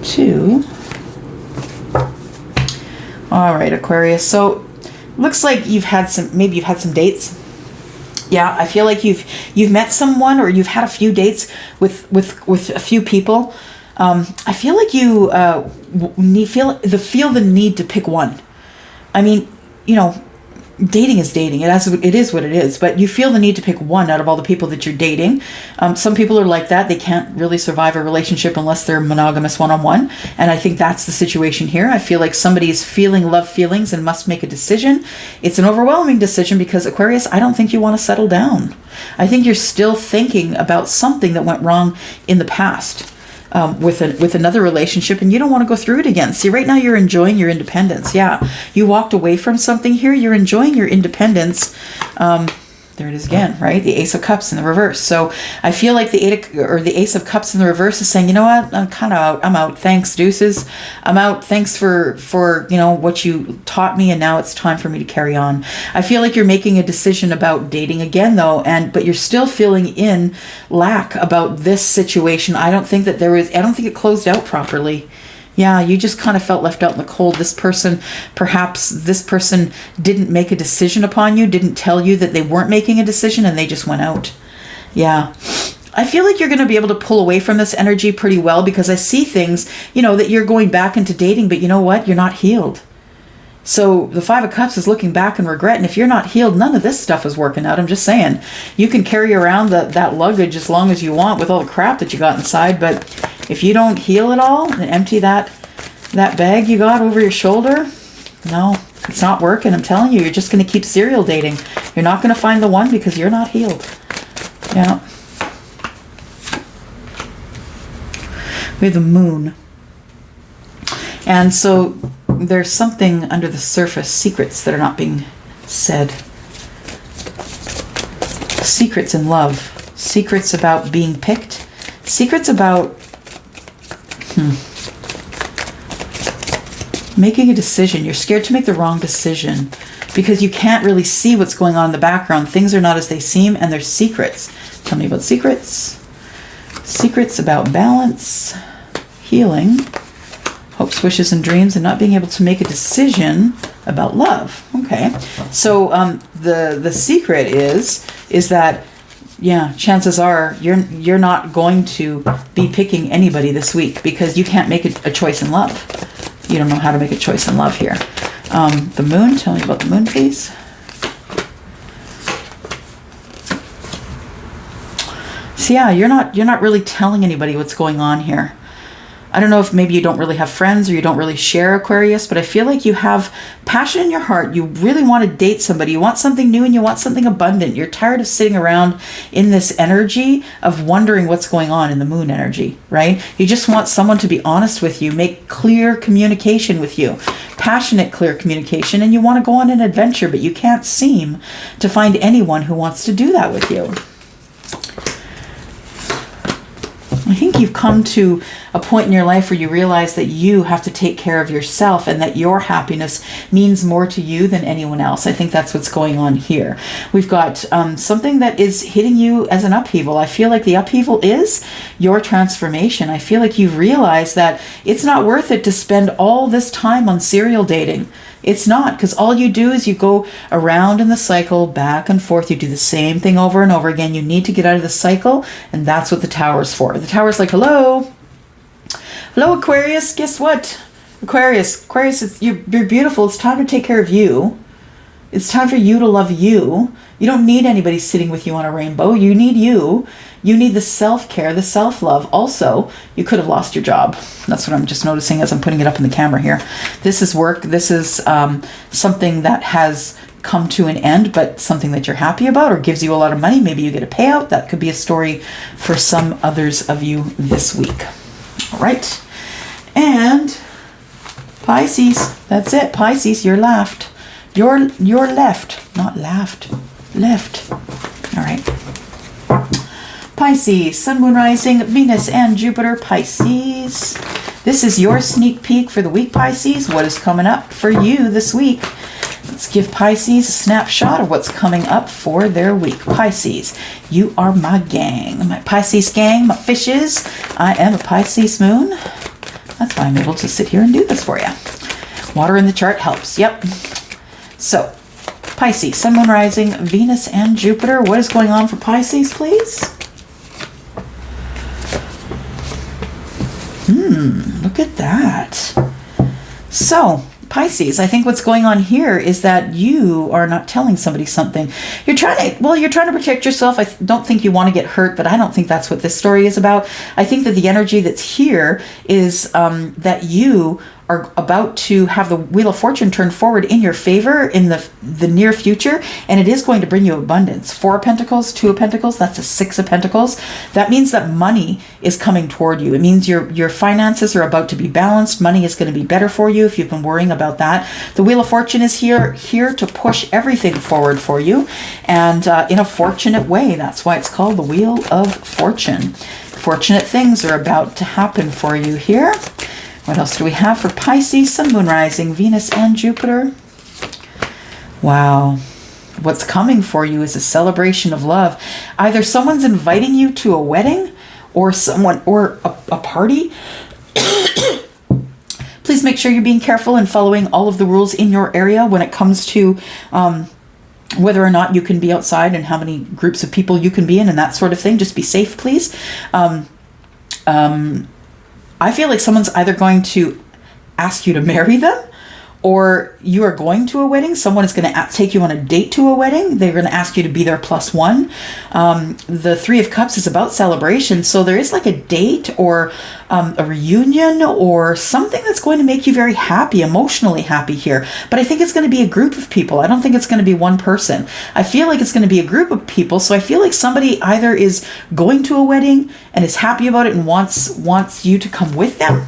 2. All right, Aquarius. So looks like maybe you've had some dates. Yeah, I feel like you've met someone, or you've had a few dates with a few people. I feel like you feel the need to pick one. I mean, you know, dating is dating. It is what it is. But you feel the need to pick one out of all the people that you're dating. Some people are like that. They can't really survive a relationship unless they're monogamous one-on-one. And I think that's the situation here. I feel like somebody is feeling love feelings and must make a decision. It's an overwhelming decision because, Aquarius, I don't think you want to settle down. I think you're still thinking about something that went wrong in the past. With another relationship, and you don't want to go through it again. See, right now you're enjoying your independence. Yeah, you walked away from something here. You're enjoying your independence. There it is again, right? The Ace of Cups in the reverse. So I feel like the Ace of Cups in the reverse is saying, you know what? I'm kind of out. I'm out. Thanks, deuces. I'm out. Thanks for what you taught me, and now it's time for me to carry on. I feel like you're making a decision about dating again, though, but you're still feeling in lack about this situation. I don't think it closed out properly. Yeah, you just kind of felt left out in the cold. Perhaps this person didn't make a decision upon you, didn't tell you that they weren't making a decision, and they just went out. Yeah. I feel like you're going to be able to pull away from this energy pretty well, because I see things, that you're going back into dating, but you know what? You're not healed. So the Five of Cups is looking back and regret, and if you're not healed, none of this stuff is working out. I'm just saying. You can carry around that luggage as long as you want with all the crap that you got inside, but if you don't heal it all and empty that That bag you got over your shoulder, no, it's not working. I'm telling you, you're just going to keep serial dating. You're not going to find the one because you're not healed. Yeah. We have the moon. And so there's something under the surface, secrets that are not being said. Secrets in love. Secrets about being picked. Secrets about making a decision. You're scared to make the wrong decision because you can't really see what's going on in the background. Things are not as they seem, and there's secrets. Tell me about secrets. Secrets about balance, healing, hopes, wishes, and dreams, and not being able to make a decision about love. Okay, so the secret is that, yeah, chances are you're not going to be picking anybody this week because you can't make a choice in love. You don't know how to make a choice in love here. The moon, tell me about the moon, please. So yeah, you're not really telling anybody what's going on here. I don't know if maybe you don't really have friends or you don't really share Aquarius, but I feel like you have passion in your heart. You really want to date somebody. You want something new and you want something abundant. You're tired of sitting around in this energy of wondering what's going on in the moon energy, right? You just want someone to be honest with you, make clear communication with you, passionate, clear communication, and you want to go on an adventure, but you can't seem to find anyone who wants to do that with you. I think you've come to a point in your life where you realize that you have to take care of yourself and that your happiness means more to you than anyone else. I think that's what's going on here. We've got something that is hitting you as an upheaval. I feel like the upheaval is your transformation. I feel like you've realized that it's not worth it to spend all this time on serial dating. It's not, because all you do is you go around in the cycle, back and forth. You do the same thing over and over again. You need to get out of the cycle, and that's what the Tower's for. The Tower's like, hello. Hello, Aquarius. Guess what? Aquarius, you're beautiful. It's time to take care of you. It's time for you to love you. You don't need anybody sitting with you on a rainbow. You need you. You need the self-care, the self-love. Also, you could have lost your job. That's what I'm just noticing as I'm putting it up in the camera here. This is work. This is something that has come to an end, but something that you're happy about or gives you a lot of money. Maybe you get a payout. That could be a story for some others of you this week. All right. And Pisces, that's it. Pisces, you're left. You're left, not laughed, left. All right. Pisces, Sun, Moon, Rising, Venus, and Jupiter, Pisces. This is your sneak peek for the week, Pisces. What is coming up for you this week? Let's give Pisces a snapshot of what's coming up for their week. Pisces, you are my gang. My Pisces gang, my fishes. I am a Pisces moon. That's why I'm able to sit here and do this for you. Water in the chart helps. Yep. So, Pisces, Sun, Moon, Rising, Venus, and Jupiter. What is going on for Pisces, please? Look at that. So, Pisces, I think what's going on here is that you are not telling somebody something. You're trying to protect yourself. I don't think you want to get hurt, but I don't think that's what this story is about. I think that the energy that's here is that you are about to have the Wheel of Fortune turn forward in your favor in the near future, and it is going to bring you abundance. 4 of Pentacles, 2 of Pentacles, that's a 6 of Pentacles. That means that money is coming toward you. It means your finances are about to be balanced. Money is going to be better for you if you've been worrying about that. The Wheel of Fortune is here to push everything forward for you, and in a fortunate way. That's why it's called the Wheel of Fortune. Fortunate things are about to happen for you here. What else do we have for Pisces, Sun, Moon, Rising, Venus, and Jupiter? Wow. What's coming for you is a celebration of love. Either someone's inviting you to a wedding or a party. Please make sure you're being careful and following all of the rules in your area when it comes to whether or not you can be outside and how many groups of people you can be in and that sort of thing. Just be safe, please. I feel like someone's either going to ask you to marry them or you are going to a wedding. Someone is going to take you on a date to a wedding. They're going to ask you to be their +1. The Three of Cups is about celebration. So there is like a date or a reunion or something that's going to make you very happy, emotionally happy here. But I think it's going to be a group of people. I don't think it's going to be one person. I feel like it's going to be a group of people. So I feel like somebody either is going to a wedding and is happy about it and wants you to come with them,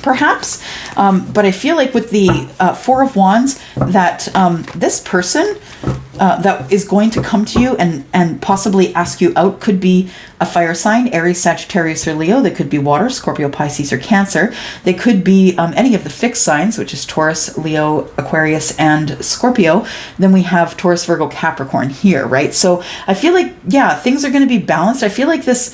perhaps. But I feel like with the Four of Wands that this person that is going to come to you and possibly ask you out could be a fire sign, Aries, Sagittarius, or Leo. They could be water, Scorpio, Pisces, or Cancer. They could be any of the fixed signs, which is Taurus, Leo, Aquarius, and Scorpio. Then we have Taurus, Virgo, Capricorn here, right? So I feel like, yeah, things are going to be balanced. I feel like this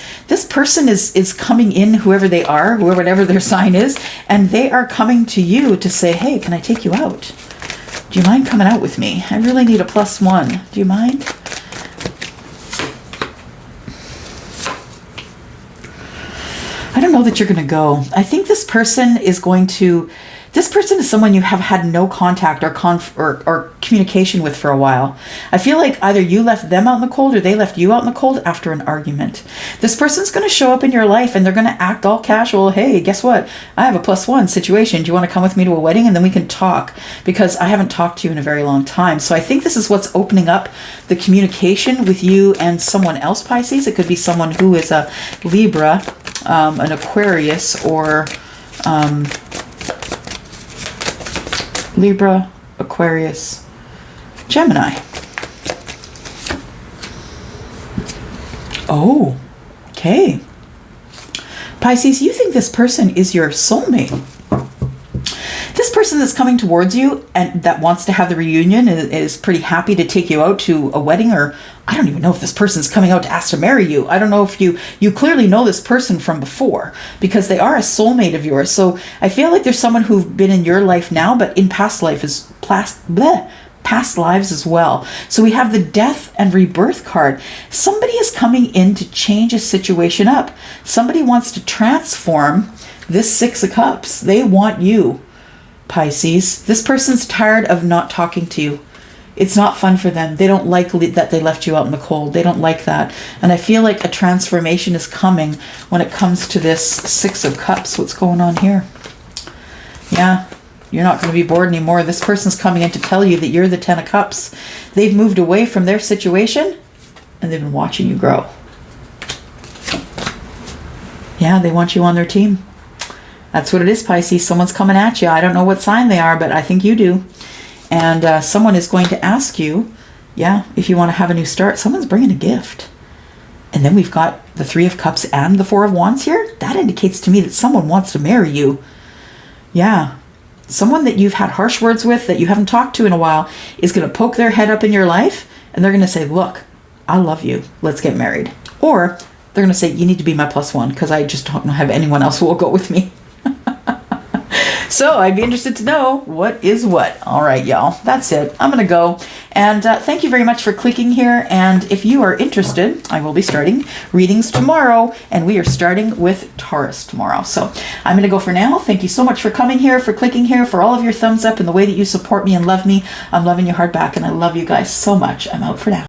person is coming in, whoever they are, whatever their sign is, and they are coming to you to say, hey, can I take you out? Do you mind coming out with me? I really need a +1. Do you mind? I don't know that you're going to go. I think this person is someone you have had no contact or communication with for a while. I feel like either you left them out in the cold or they left you out in the cold after an argument. This person's going to show up in your life and they're going to act all casual. Hey, guess what? I have a +1 situation. Do you want to come with me to a wedding? And then we can talk, because I haven't talked to you in a very long time. So I think this is what's opening up the communication with you and someone else, Pisces. It could be someone who is a Libra, an Aquarius, or Libra, Aquarius, Gemini. Oh, okay. Pisces, you think this person is your soulmate. This person that's coming towards you and that wants to have the reunion and is pretty happy to take you out to a wedding, or I don't even know if this person's coming out to ask to marry you. I don't know if you clearly know this person from before, because they are a soulmate of yours. So I feel like there's someone who's been in your life now, but in past lives as well. So we have the Death and Rebirth card. Somebody is coming in to change a situation up. Somebody wants to transform this Six of Cups. They want you, Pisces. This person's tired of not talking to you. It's not fun for them. They don't like that they left you out in the cold. They don't like that. And I feel like a transformation is coming when it comes to this Six of Cups. What's going on here? Yeah, you're not going to be bored anymore. This person's coming in to tell you that you're the Ten of Cups. They've moved away from their situation and they've been watching you grow. Yeah, they want you on their team. That's what it is, Pisces. Someone's coming at you. I don't know what sign they are, but I think you do. And someone is going to ask you, yeah, if you want to have a new start. Someone's bringing a gift. And then we've got the Three of Cups and the Four of Wands here. That indicates to me that someone wants to marry you. Yeah. Someone that you've had harsh words with, that you haven't talked to in a while, is going to poke their head up in your life. And they're going to say, look, I love you. Let's get married. Or they're going to say, you need to be my +1, because I just don't have anyone else who will go with me. So I'd be interested to know what is what. All right, y'all, that's it. I'm going to go. And thank you very much for clicking here. And if you are interested, I will be starting readings tomorrow. And we are starting with Taurus tomorrow. So I'm going to go for now. Thank you so much for coming here, for clicking here, for all of your thumbs up and the way that you support me and love me. I'm loving you hard back. And I love you guys so much. I'm out for now.